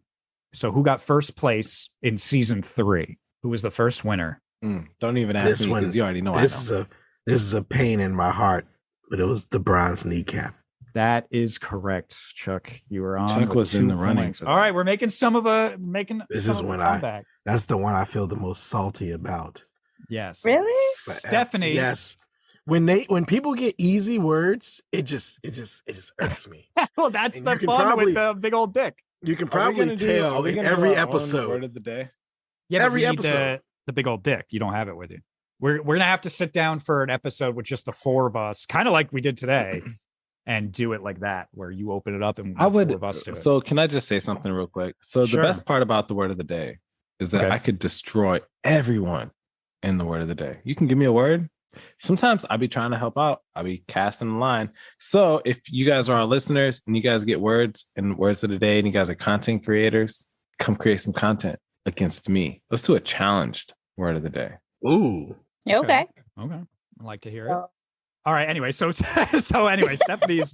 So who got first place in season 3? Who was the first winner? Don't even ask me because you already know. This is a pain in my heart, but it was the bronze kneecap. That is correct, Chuck. You were on. Chuck was in the running. All right, we're making some of a This is when that's the one I feel the most salty about. Yes. Really? Stephanie. Yes. When people get easy words, it just irks me. Well, that's the fun with the big old dick. You can probably tell in every episode. Word of the day. Yeah, every episode. The big old dick. You don't have it with you. We're gonna have to sit down for an episode with just the 4 of us, kind of like we did today, and do it like that, where you open it up and I would. 4 of us do it. So can I just say something real quick? So the best part about the word of the day is that I could destroy everyone in the word of the day. You can give me a word. Sometimes I'll be trying to help out. I'll be casting the line. So if you guys are our listeners and you guys get words and words of the day and you guys are content creators, come create some content against me. Let's do a challenged word of the day. Ooh. Okay. I'd like to hear it. All right. Anyway, so Stephanie's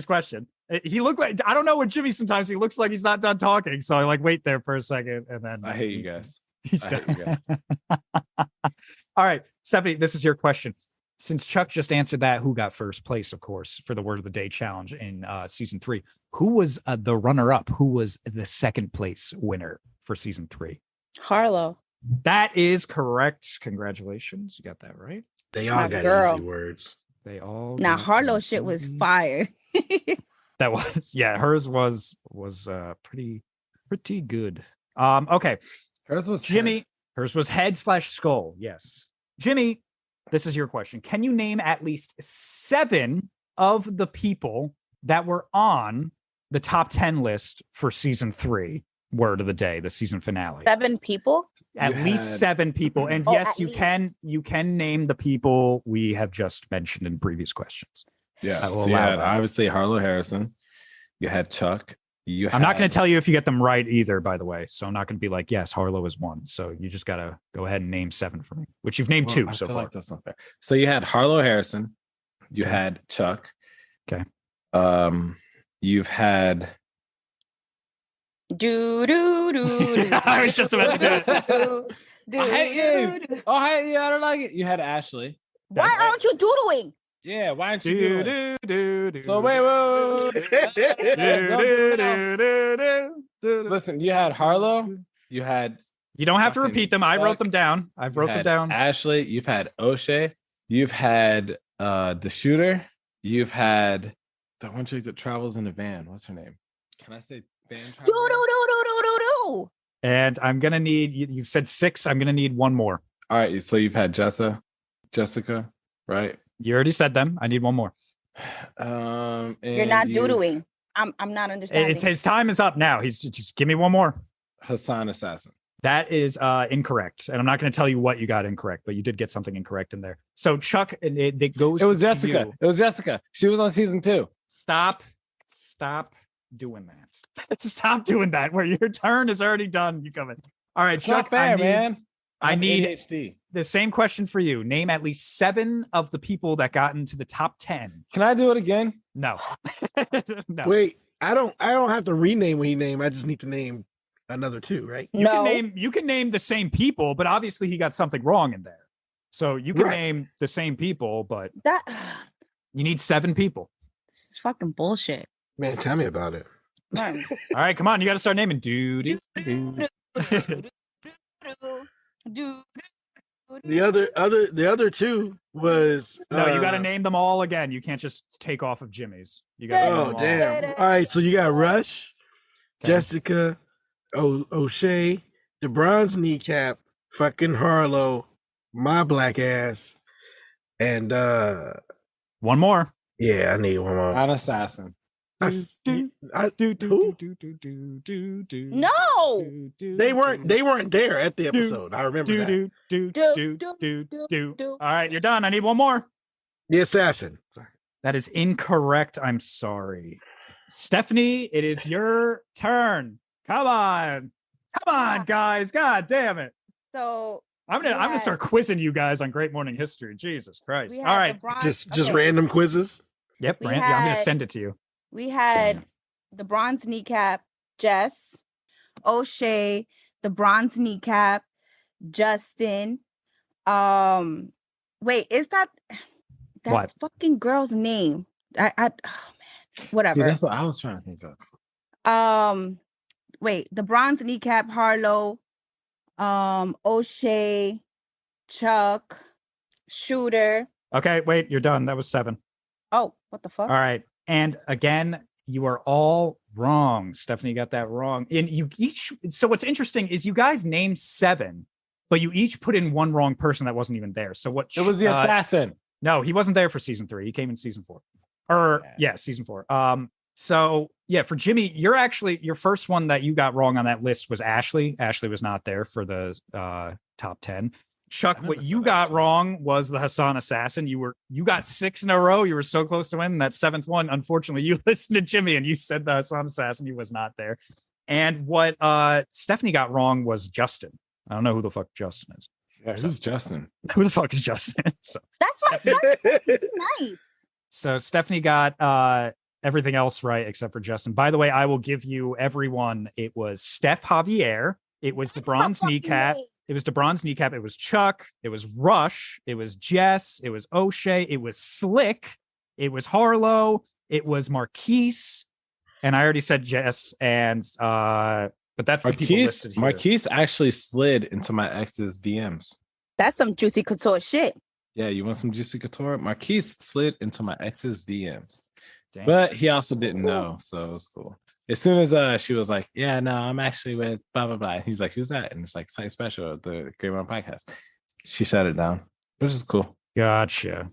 question. He looked like, I don't know with Jimmy, sometimes he looks like he's not done talking. So I wait there for a second and then I hate you guys. He's done. All right, Stephanie, this is your question. Since Chuck just answered that, who got first place, of course, for the Word of the Day challenge in season 3? Who was the runner-up? Who was the second place winner for season 3? Harlow. That is correct. Congratulations. You got that right. They all got easy words. They all. Now Harlow shit was fire. That was, yeah, hers was pretty good. Okay. Hers was Jimmy. Hers was head/skull. Yes. Jimmy, this is your question. Can you name at least 7 of the people that were on the top 10 list for season 3, Word of the Day, the season finale? 7 people? At least 7 people. And yes, you can name the people we have just mentioned in previous questions. Yeah. So you had obviously Harlow Harrison. You had Chuck. I'm not going to tell you if you get them right either, by the way. So I'm not going to be like, yes, Harlow is 1. So you just got to go ahead and name 7 for me, which you've named 2 so far. Like that's not fair. So you had Harlow Harrison. You had Chuck. Okay. You've had. I was just about to do it. I hate you. Oh, I hate you. I don't like it. You had Ashley. Why aren't you doodling? Yeah, why aren't you doing? So wait. Listen, you had Harlow. You had. You don't have to repeat them. I wrote them down. I've wrote them down. Ashley. You've had O'Shea. You've had the shooter. You've had the one chick that travels in a van. What's her name? Can I say van travel? Do. And I'm gonna need. You've said 6. I'm gonna need 1 more. All right. So you've had Jessica, right? You already said them. I need 1 more. You're not doodling. I'm not understanding. It's his time is up now. He's just give me 1 more. Hassan Assassin. That is incorrect, and I'm not going to tell you what you got incorrect, but you did get something incorrect in there. So Chuck, it goes. It was to Jessica. you. It was Jessica. She was on season 2. Stop doing that. Stop doing that. Where your turn is already done. You come in. All right, it's Chuck. Not fair, man. I need ADHD. The same question for you. Name at least 7 of the people that got into the top 10. Can I do it again? No. No. Wait, I don't have to rename what he named. I just need to name another 2, right? You can name the same people, but obviously he got something wrong in there. So you can name the same people, but you need 7 people. This is fucking bullshit. Man, tell me about it. All right, come on. You got to start naming. The other two was no. You got to name them all again. You can't just take off of Jimmy's. You got. Oh damn! All right, so you got Rush, Jessica, O'Shea, the Bronze Kneecap, fucking Harlow, my black ass, and one more. Yeah, I need one more. An assassin. No, they weren't there at the episode. I remember that. All right, you're done. I need one more. The assassin. That is incorrect. I'm sorry, Stephanie. It is your turn. Come on, guys. God damn it. So I'm gonna start quizzing you guys on Great Morning History. Jesus Christ! All right, just random quizzes. Yep, I'm gonna send it to you. We had the Bronze Kneecap, Jess, O'Shea, the Bronze Kneecap, Justin. Wait, is that what fucking girl's name? Oh man, whatever. See, that's what I was trying to think of. Wait, the Bronze Kneecap, Harlow, O'Shea, Chuck, Shooter. Okay, wait, you're done. That was 7. Oh, what the fuck? All right. And again, you are all wrong. Stephanie got that wrong. And you each, so what's interesting is you guys named 7, but you each put in one wrong person that wasn't even there. So what? It was the assassin. No, he wasn't there for season 3. He came in season 4. Season 4. So yeah, for Jimmy, your first one that you got wrong on that list was Ashley. Ashley was not there for the top 10. Chuck, what you got wrong was the Hassan assassin. You got 6 in a row. You were so close to winning that 7th one. Unfortunately, you listened to Jimmy and you said the Hassan assassin. He was not there. And what Stephanie got wrong was Justin. I don't know who the fuck Justin is. Yeah, who's Justin? Who the fuck is Justin? So that's nice. So Stephanie got everything else right except for Justin. By the way, I will give you everyone. It was Steph Javier. It was the Bronze Kneecap. It was the Bronze Kneecap. It was Chuck. It was Rush. It was Jess. It was O'Shea. It was Slick. It was Harlow. It was Marquise. And I already said Jess. And but that's Marquise, the people listed here. Marquise actually slid into my ex's DMs. That's some juicy couture shit. Yeah, you want some juicy couture? Marquise slid into my ex's DMs. Damn. But he also didn't know, so it was cool. As soon as she was like, yeah, no, I'm actually with blah, blah, blah. He's like, who's that? And it's like, something special, the Great Morning Podcast. She shut it down, which is cool. Gotcha.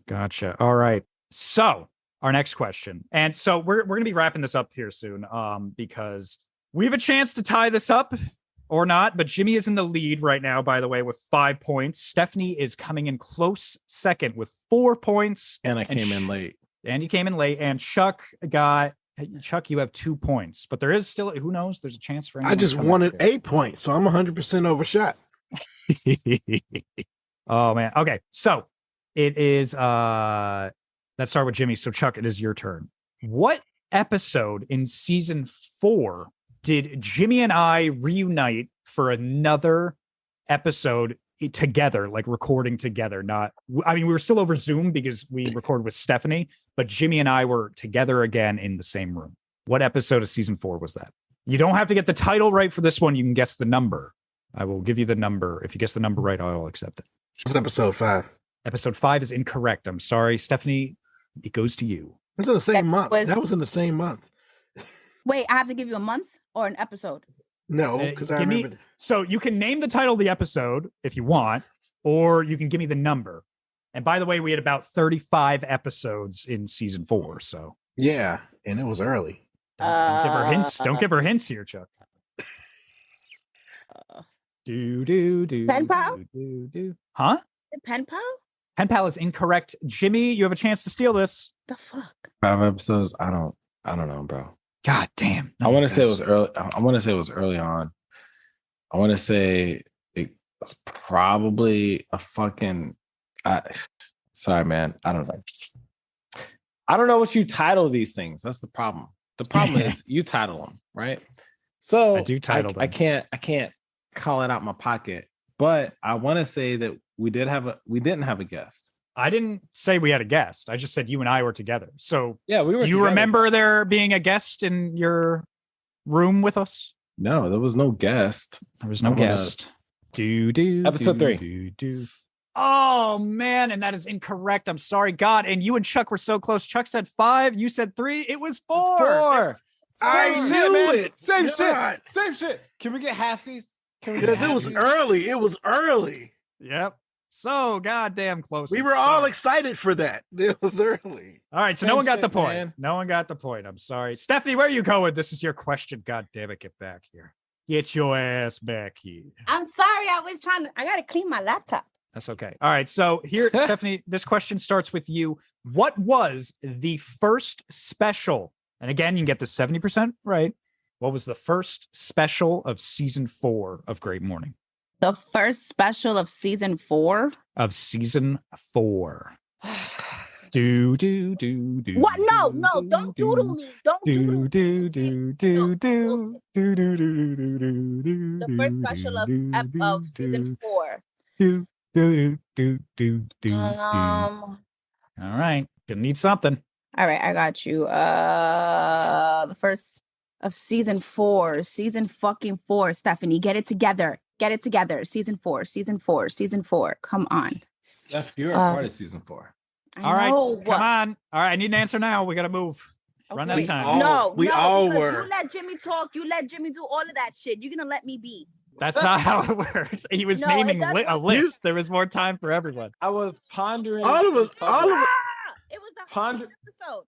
All right. So our next question. And so we're going to be wrapping this up here soon because we have a chance to tie this up or not. But Jimmy is in the lead right now, by the way, with 5 points. Stephanie is coming in close second with 4 points. And I came in late. And you came in late. And Chuck, you have 2 points, but there is still, who knows? There's a chance for anyone. I just wanted 8 points, so I'm 100% overshot. Oh man. Okay. So it is, let's start with Jimmy. So Chuck, it is your turn. What episode in season 4 did Jimmy and I reunite for another episode together, like recording together? We were still over Zoom because we recorded with Stephanie, but Jimmy and I were together again in the same room. What episode of season 4 was that? You don't have to get the title right for this one. You can guess the number. I will give you the number. If you guess the number right, I'll accept it. It's episode 5. Episode 5 is incorrect. I'm sorry, Stephanie. It goes to you. It's in the same month. That was in the same month. Wait, I have to give you a month or an episode? No, because I remember. So you can name the title of the episode if you want, or you can give me the number. And by the way, we had about 35 episodes in season 4. So yeah, and it was early. Don't give her hints. Don't give her hints here, Chuck. Pen pal? Huh? Pen pal? Pen pal is incorrect. Jimmy, you have a chance to steal this. The fuck? 5 episodes. I don't know, bro. God damn. I want to say it was early. I want to say it was early on. I want to say it was probably a fucking. Sorry, man. I don't know. I don't know what you title these things. That's the problem. The problem is you title them, right? So I do title them. I can't call it out my pocket, but I want to say that we didn't have a guest. I didn't say we had a guest. I just said you and I were together. So yeah, we were. Do you remember there being a guest in your room with us? No, there was no guest. There was no guest. Episode 3. Oh, man. And that is incorrect. I'm sorry, God. And you and Chuck were so close. Chuck said 5. You said 3. It was 4. 4. I knew it. Same shit. Same shit. Can we get halfsies? Because it was early. It was early. Yep. So goddamn close. We were all excited for that. It was early. All right. So no one got the point. Man. No one got the point. I'm sorry. Stephanie, where are you going? This is your question. God damn it. Get back here. Get your ass back here. I'm sorry. I got to clean my laptop. That's okay. All right. So here, Stephanie, this question starts with you. What was the first special? And again, you can get the 70% right. What was the first special of season 4 of Great Morning? The first special of season 4? Of season 4. Do. What? No, don't doodle me. Don't doodle me. The first special of season 4. All right. Gonna need something. All right, I got you. The first of season 4. Season fucking 4. Stephanie, get it together. Get it together. Season 4. Come on. Steph, you're a part of season 4. All right, come on. All right, I need an answer now. We got to move. Okay. Run out of time. We all were. You let Jimmy talk. You let Jimmy do all of that shit. You're going to let me be. That's not how it works. He was naming a list. There was more time for everyone. I was pondering. All of us. It was the 100th episode.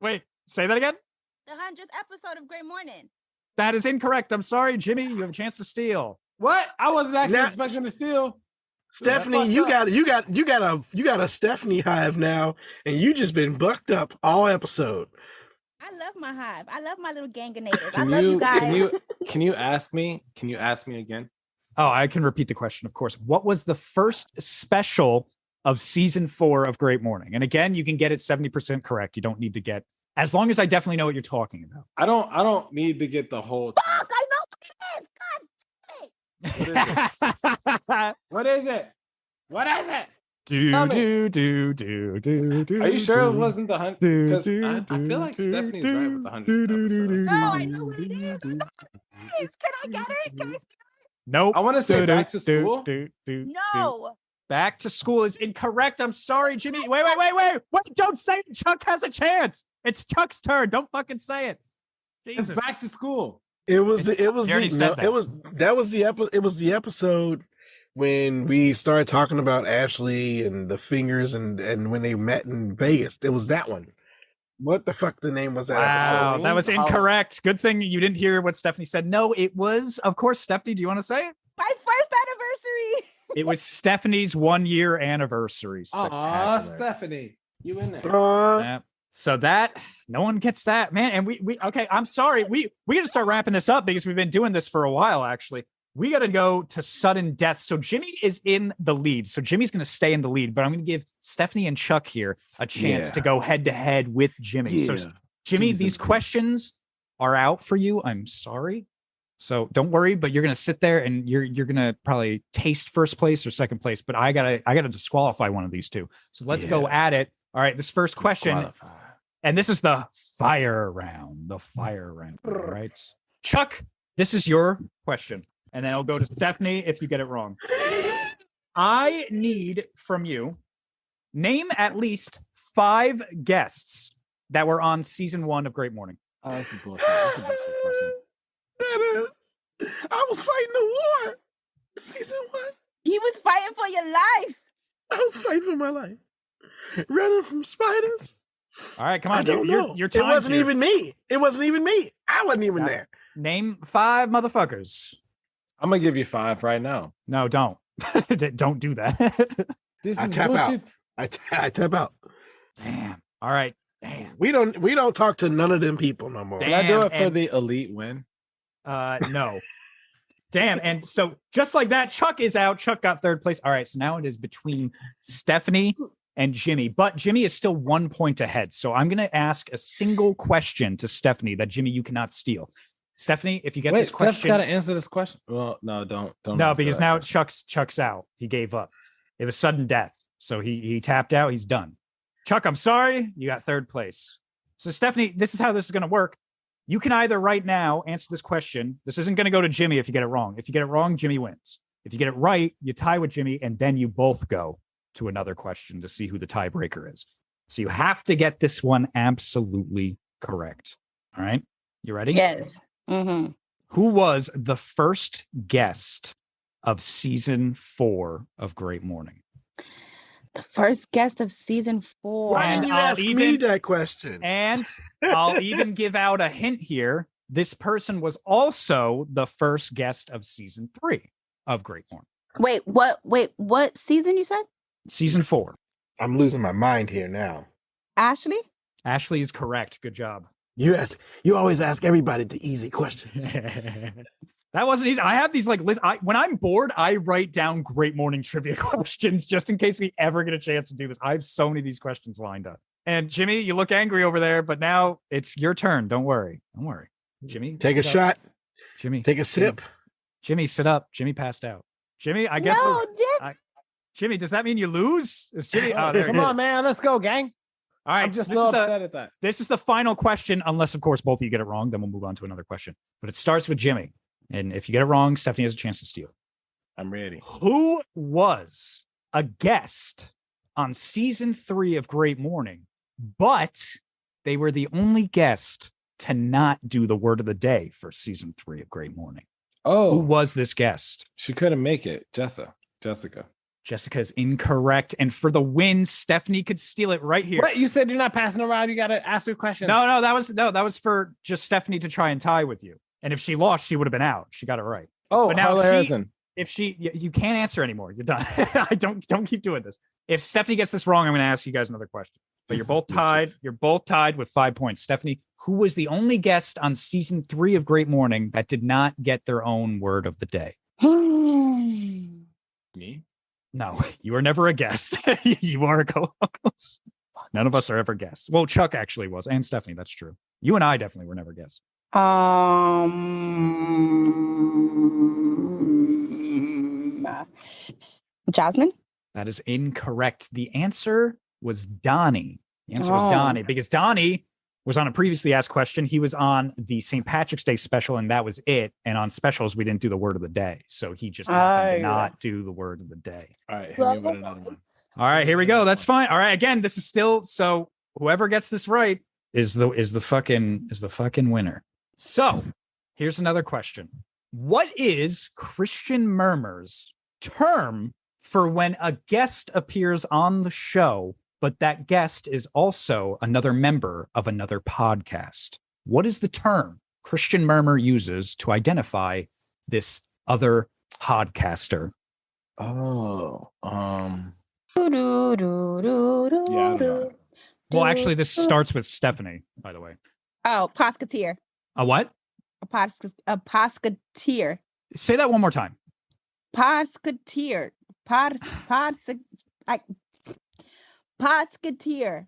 Wait, say that again? The 100th episode of Great Morning. That is incorrect. I'm sorry, Jimmy. You have a chance to steal. What? I wasn't actually expecting to steal. Stephanie, you got a Stephanie hive now, and you just been bucked up all episode. I love my hive. I love my little gang of neighbors. I love you guys. Can you ask me? Can you ask me again? Oh, I can repeat the question, of course. What was the first special of season 4 of Great Morning? And again, you can get it 70% correct. You don't need to get, as long as I definitely know what you're talking about. I don't need to get the whole. Fuck! I know what it is. God. What is it? What is it? Do. Are you sure it wasn't the 100? Because I feel like Stephanie's right with the 100. No, I know what it is. Can I get it? Can I see it? Nope. I want to say back to school. No. Back to school is incorrect. I'm sorry, Jimmy. Wait. Don't say it. Chuck has a chance. It's Chuck's turn. Don't fucking say it. Jesus. It's back to school. It was the episode when we started talking about Ashley and the fingers and when they met in Vegas. It was that one. What the fuck the name was that episode? Episode? That was incorrect. Good thing you didn't hear what Stephanie said. No, it was, of course, Stephanie, do you want to say it? My first anniversary. It was Stephanie's 1-year anniversary. Aw, Stephanie, you in there. Yeah. So that, no one gets that, man. And we okay, I'm sorry. We got to start wrapping this up because we've been doing this for a while, actually. We got to go to sudden death. So Jimmy is in the lead. So Jimmy's going to stay in the lead, but I'm going to give Stephanie and Chuck here a chance to go head to head with Jimmy. Yeah. So Jimmy, these questions are out for you. I'm sorry. So don't worry, but you're going to sit there and you're going to probably taste first place or second place, but I got to disqualify one of these two. So let's go at it. All right, this first question. And this is the fire round. All right. Chuck, this is your question. And then I'll go to Stephanie if you get it wrong. I need from you, name at least 5 guests that were on season 1 of Great Morning. Oh, that's a bullshit. That's a bullshit question. I was fighting the war. Season 1. He was fighting for your life. I was fighting for my life. Running from spiders. All right, come on. I don't know. Your it wasn't even me. I wasn't even there. Name 5 motherfuckers. I'm going to give you 5 right now. No, don't. Don't do that. I tap out. I tap out. Damn. All right. Damn. We don't talk to none of them people no more. Can I do it for the elite win? No. Damn. And so just like that, Chuck is out. Chuck got 3rd place. All right. So now it is between Stephanie and Jimmy, but Jimmy is still 1 point ahead. So I'm going to ask a single question to Stephanie that Jimmy, you cannot steal. Stephanie, if you get this question, Steph's got to answer this question. Well, no, don't. No, because now Chuck's out. He gave up. It was sudden death. So he tapped out. He's done. Chuck, I'm sorry. You got 3rd place. So Stephanie, this is how this is going to work. You can either right now answer this question. This isn't going to go to Jimmy if you get it wrong. If you get it wrong, Jimmy wins. If you get it right, you tie with Jimmy, and then you both go to another question to see who the tiebreaker is. So you have to get this one absolutely correct. All right. You ready? Yes. Mm-hmm. Who was the first guest of season 4 of Great Morning? The first guest of season 4. Why didn't you ask me that question? And I'll even give out a hint here. This person was also the first guest of season 3 of Great Morning. What season you said? Season 4. I'm losing my mind here now. Ashley? Ashley is correct. Good job. You always ask everybody the easy questions. That wasn't easy. I have these like lists. When I'm bored, I write down Great Morning trivia questions just in case we ever get a chance to do this. I have so many of these questions lined up. And Jimmy, you look angry over there, but now it's your turn. Don't worry. Jimmy, take a shot. Jimmy, take a sip. Jimmy, sit up. Jimmy passed out. Jimmy, I guess. No, Dick. Jimmy, does that mean you lose? Is Jimmy? Come on, man. Let's go, gang. All right. I'm just so upset at that. This is the final question, unless, of course, both of you get it wrong. Then we'll move on to another question. But it starts with Jimmy. And if you get it wrong, Stephanie has a chance to steal. I'm ready. Who was a guest on season 3 of Great Morning, but they were the only guest to not do the word of the day for season 3 of Great Morning? Oh, who was this guest? She couldn't make it. Jessica. Jessica is incorrect. And for the win, Stephanie could steal it right here. What? You said you're not passing around. You got to ask her questions. No, that was for just Stephanie to try and tie with you. And if she lost, she would have been out. She got it right. Oh, but now you can't answer anymore. You're done. I don't keep doing this. If Stephanie gets this wrong, I'm going to ask you guys another question. But you're both tied. You're both tied with 5 points. Stephanie, who was the only guest on season 3 of Great Morning that did not get their own word of the day? Me? No, you were never a guest. You are a co-host. None of us are ever guests. Well, Chuck actually was, and Stephanie. That's true. You and I definitely were never guests. Jasmine? That is incorrect. The answer was Donnie. The answer was Donnie, because Donnie was on a previously asked question. He was on the St. Patrick's Day special, and that was it. And on specials, we didn't do the word of the day. So he just happened to not do the word of the day. All right, hit me with another one. All right, here we go. That's fine. All right, again, this is still, so whoever gets this right is the fucking winner. So here's another question. What is Christian Murmur's term for when a guest appears on the show, but that guest is also another member of another podcast? What is the term Christian Murmur uses to identify this other podcaster? Oh, yeah, I don't know. Well, actually, this starts with Stephanie, by the way. Oh, Pod-cast-a-teer. A what? A Pod-cast-a-teer. Say that one more time. Pod-cast-a-teer. Pod-cast-a-teer.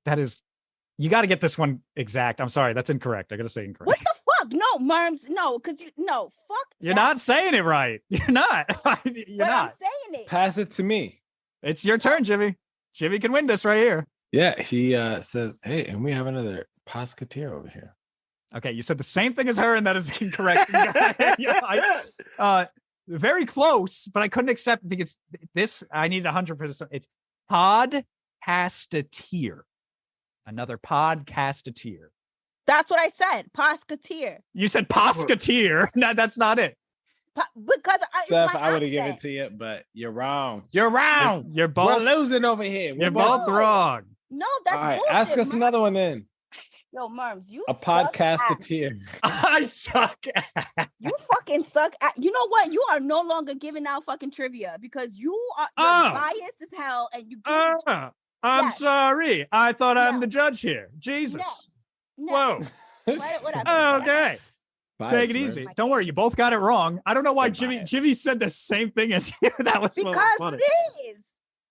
That is, you got to get this one exact. I'm sorry, that's incorrect. I got to say incorrect. What the fuck? No, Marms. No, because fuck. You're not saying it right. You're not. You're not. I'm saying it. Pass it to me. It's your turn, Jimmy. Jimmy can win this right here. Yeah, he says, hey, and we have another Pod-cast-a-teer over here. Okay, you said the same thing as her, and that is incorrect. Very close, but I couldn't accept because this, I need 100%. It's Pod-cast-a-teer. Another Pod-cast-a-teer. That's what I said. Pod-cast-a-teer. You said Pod-cast-a-teer. No, that's not it. Because Steph, I would have given it to you, but you're wrong. You're wrong. You're both losing over here. You're both wrong. No, that's all right. bullshit, Ask us another one then. Yo, Marms, you a Pod-cast-a-teer. I suck. You fucking suck. You know what? You are no longer giving out fucking trivia because you're biased as hell, and you. I'm sorry. I thought I'm the judge here. Jesus. No. Whoa. Whatever. Okay. Take it easy. Don't worry. You both got it wrong. I don't know why Jimmy said the same thing as you. That was because funny. It is.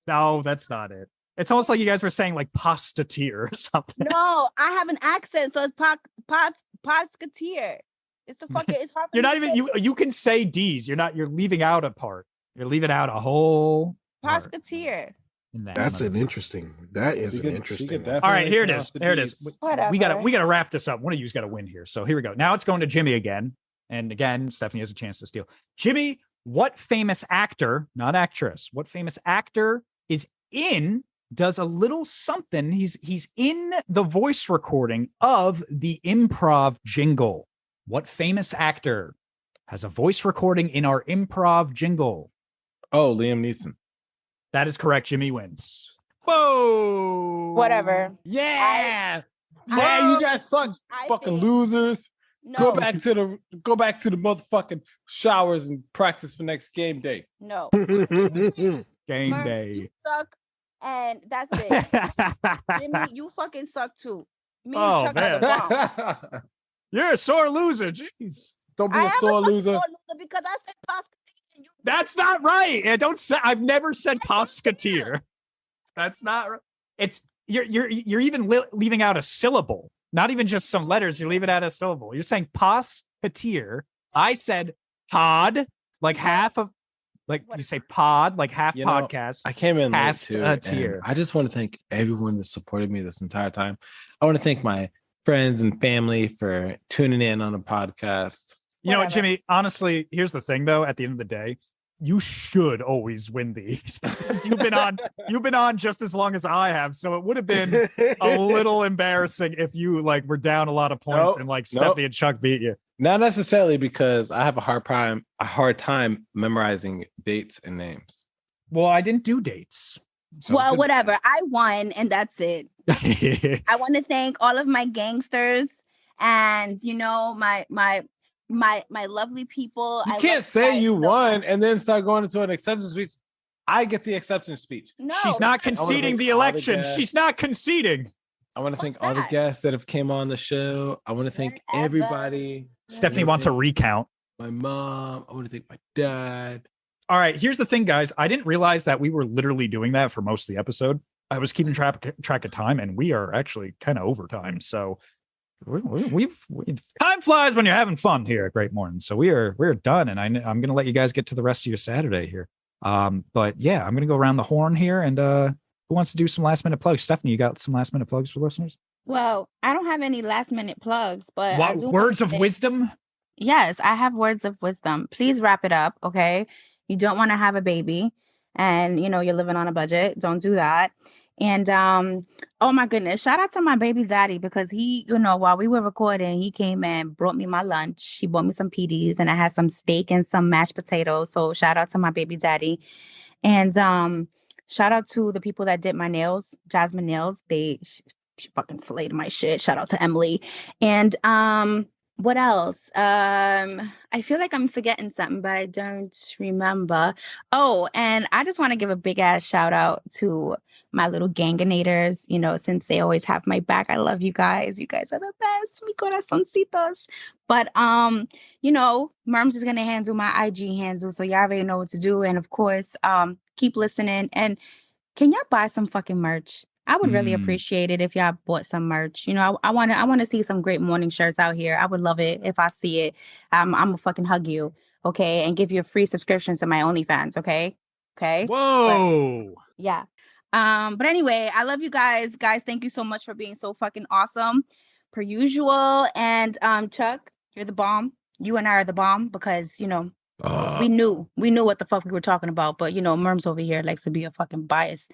No, that's not it. It's almost like you guys were saying like pasta-teer or something. No, I have an accent, so it's Pod-cast-a-teer. It's a fucking. It's hard. You're not even. You can say D's. You're leaving out a part. You're leaving out a whole. Pod-cast-a-teer. That is an interesting. All right, here it is. Whatever. We gotta wrap this up. One of you's got to win here. So here we go. Now it's going to Jimmy again, and again, Stephanie has a chance to steal. Jimmy, What famous actor, not actress, what famous actor does a little something? He's in the voice recording of the improv jingle. What famous actor has a voice recording in our improv jingle? Oh, Liam Neeson. That is correct. Jimmy wins. Whoa. Whatever. Yeah. You guys suck. Fucking losers. No. Go back to the motherfucking showers and practice for next game day. No. Game day. You suck, and that's it. Jimmy, you fucking suck too. Me and Chuck are the bomb. You're a sore loser. Jeez. Don't be a sore loser. Because I said Pod-cast-a-teer. That's not right. Don't say. I've never said Pod-cast-a-teer. That's not right. It's you're even leaving out a syllable. Not even just some letters. You're leaving out a syllable. You're saying Pod-cast-a-teer. I said pod, like half of, like you say pod, like half podcast. I came in late too. A-teer. I just want to thank everyone that supported me this entire time. I want to thank my friends and family for tuning in on the podcast. You know what, Jimmy? Honestly, here's the thing, though. At the end of the day, you should always win these because you've been on just as long as I have. So it would have been a little embarrassing if you were down a lot of points and Stephanie and Chuck beat you. Not necessarily, because I have a hard time memorizing dates and names. Well, I didn't do dates. So well, whatever. I won, and that's it. I want to thank all of my gangsters and my lovely people. You can't say you won and then start going into an acceptance speech. I get the acceptance speech. No, she's not conceding the election. She's not conceding. I want to thank all the guests that have came on the show. I want to thank everybody. Stephanie wants a recount. My mom. I want to thank my dad. All right, here's the thing, guys. I didn't realize that we were literally doing that for most of the episode. I was keeping track of time, and we are actually kind of over time. So we've time flies when you're having fun here at Great Morning. So we're done, and I'm going to let you guys get to the rest of your Saturday here. But yeah, I'm going to go around the horn here, and who wants to do some last minute plugs? Stephanie, you got some last minute plugs for listeners? Well, I don't have any last minute plugs, but words of wisdom. Yes, I have words of wisdom. Please wrap it up, okay? You don't want to have a baby, and you're living on a budget. Don't do that. And oh my goodness, shout out to my baby daddy, because he, while we were recording, he came and brought me my lunch. He bought me some PDs, and I had some steak and some mashed potatoes. So shout out to my baby daddy. And shout out to the people that did my nails, Jasmine Nails. She fucking slayed my shit. Shout out to Emily. And what else? I feel like I'm forgetting something, but I don't remember. Oh, and I just want to give a big ass shout out to my little ganganators, since they always have my back. I love you guys. You guys are the best. Mi corazoncitos. But Merms is gonna handle my IG handle, so y'all already know what to do. And of course, keep listening. And can y'all buy some fucking merch? I would really appreciate it if y'all bought some merch. I want to see some Great Morning shirts out here. I would love it if I see it. I'm gonna fucking hug you, okay, and give you a free subscription to my OnlyFans, okay? Whoa. But, yeah. But anyway, I love you guys. Guys, thank you so much for being so fucking awesome, per usual. And Chuck, you're the bomb. You and I are the bomb because we knew what the fuck we were talking about. But Merms over here likes to be a fucking biased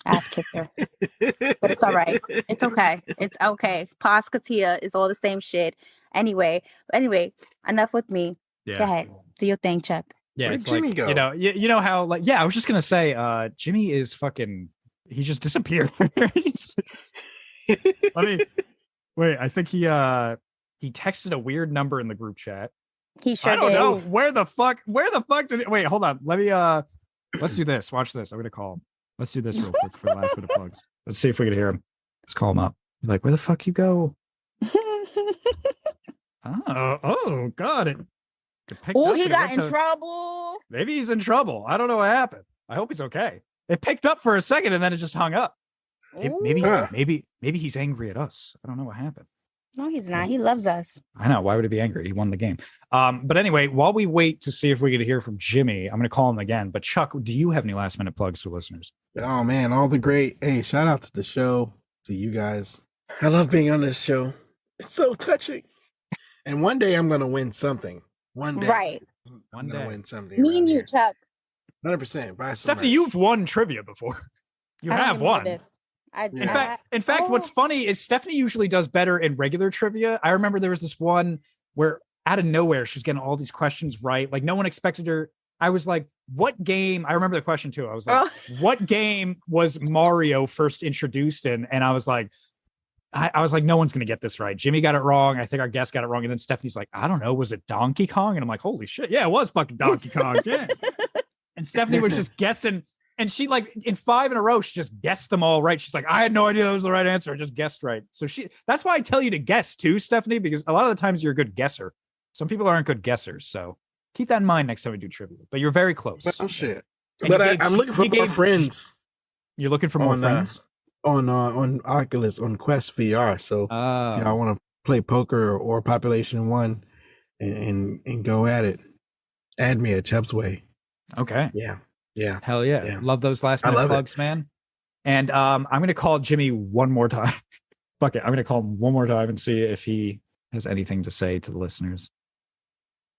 ass kicker. But it's all right. It's okay. It's okay. Pod-cast-a-teer is all the same shit. Anyway, enough with me. Yeah. Go ahead. Do your thing, Chuck. Yeah, it's Jimmy go? You know how I was just gonna say, Jimmy is fucking. He just disappeared. Wait. I think he texted a weird number in the group chat. He sure I don't did. know where the fuck did it? Wait, hold on. Let me let's do this. Watch this. I'm gonna call him. Let's do this real quick for the last bit of plugs. Let's see if we can hear him. Let's call him up. Like, where the fuck you go? Oh, got it. Oh, he got in trouble. Maybe he's in trouble. I don't know what happened. I hope he's okay. It picked up for a second and then it just hung up. Maybe he's angry at us. I don't know what happened. No, he's not. He loves us. I know. Why would he be angry? He won the game. But anyway, while we wait to see if we get to hear from Jimmy, I'm going to call him again. But Chuck, do you have any last minute plugs for listeners? Oh man, all the great. Hey, shout out to the show, to you guys. I love being on this show. It's so touching. And one day I'm going to win something. One day. Right. One day. Win something. Me and you, Chuck. 100%. Stephanie, you've won trivia before. You have won. This. In fact, what's funny is Stephanie usually does better in regular trivia. I remember there was this one where out of nowhere, she was getting all these questions right. Like no one expected her. I was like, what game? I remember the question too. I was like, what game was Mario first introduced in? And I was like, no one's going to get this right. Jimmy got it wrong. I think our guest got it wrong. And then Stephanie's like, I don't know. Was it Donkey Kong? And I'm like, holy shit. Yeah, it was fucking Donkey Kong. Yeah. And Stephanie was just guessing. And she like in 5 in a row, she just guessed them all right. She's like, I had no idea that was the right answer. I just guessed right. So that's why I tell you to guess too, Stephanie, because a lot of the times you're a good guesser. Some people aren't good guessers. So keep that in mind next time we do trivia. But you're very close. Oh shit. But I'm looking for more friends. You're looking for more friends? On Oculus, on Quest VR. So I want to play poker or Population 1 and go at it. Add me at Chubb's Way. Okay. Yeah. Hell yeah. Love those last minute plugs, man. And I'm going to call Jimmy one more time. Fuck it. I'm going to call him one more time and see if he has anything to say to the listeners.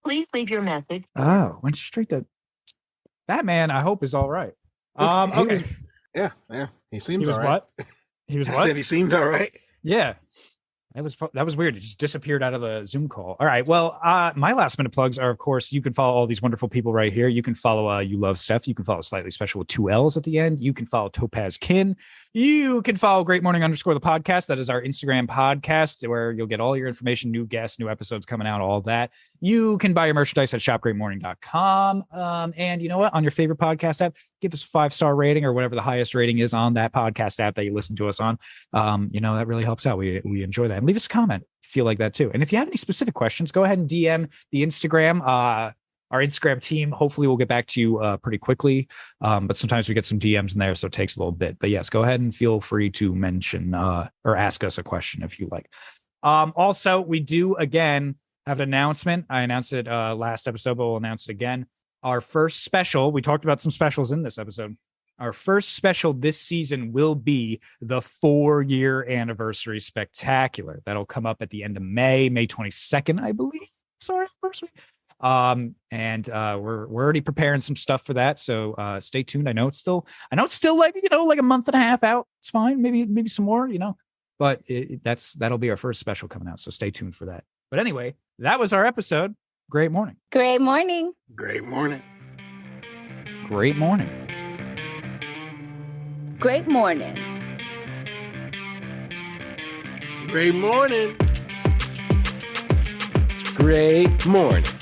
Please leave your message. Oh, went straight to that man. I hope is all right. Okay. Yeah. He seemed all right. What? He was I what? said he seemed all right. Yeah. That was weird. It just disappeared out of the Zoom call. All right. Well, my last minute plugs are, of course, you can follow all these wonderful people right here. You can follow You Love Steph. You can follow Slightly Special with 2 L's at the end. You can follow Topaz Kin. You can follow Great Morning _ the podcast. That is our Instagram podcast where you'll get all your information, new guests, new episodes coming out, all that. You can buy your merchandise at shopgreatmorning.com. And you know what? On your favorite podcast app, give us a 5-star rating or whatever the highest rating is on that podcast app that you listen to us on. That really helps out. We enjoy that. And leave us a comment if you feel like that too. And if you have any specific questions, go ahead and DM the Instagram. Our Instagram team, hopefully we'll get back to you pretty quickly. But sometimes we get some DMs in there, so it takes a little bit. But yes, go ahead and feel free to mention or ask us a question if you like. Also, we do, again, have an announcement. I announced it last episode, but we'll announce it again. Our first special, we talked about some specials in this episode. Our first special this season will be the 4-year anniversary spectacular. That'll come up at the end of May 22nd, I believe. Sorry, first week. And we're already preparing some stuff for that. So stay tuned. I know it's still like a month and a half out. It's fine. Maybe some more, but that'll be our first special coming out. So stay tuned for that. But anyway, that was our episode. Great morning. Great morning. Great morning. Great morning. Great morning. Great morning. Great morning.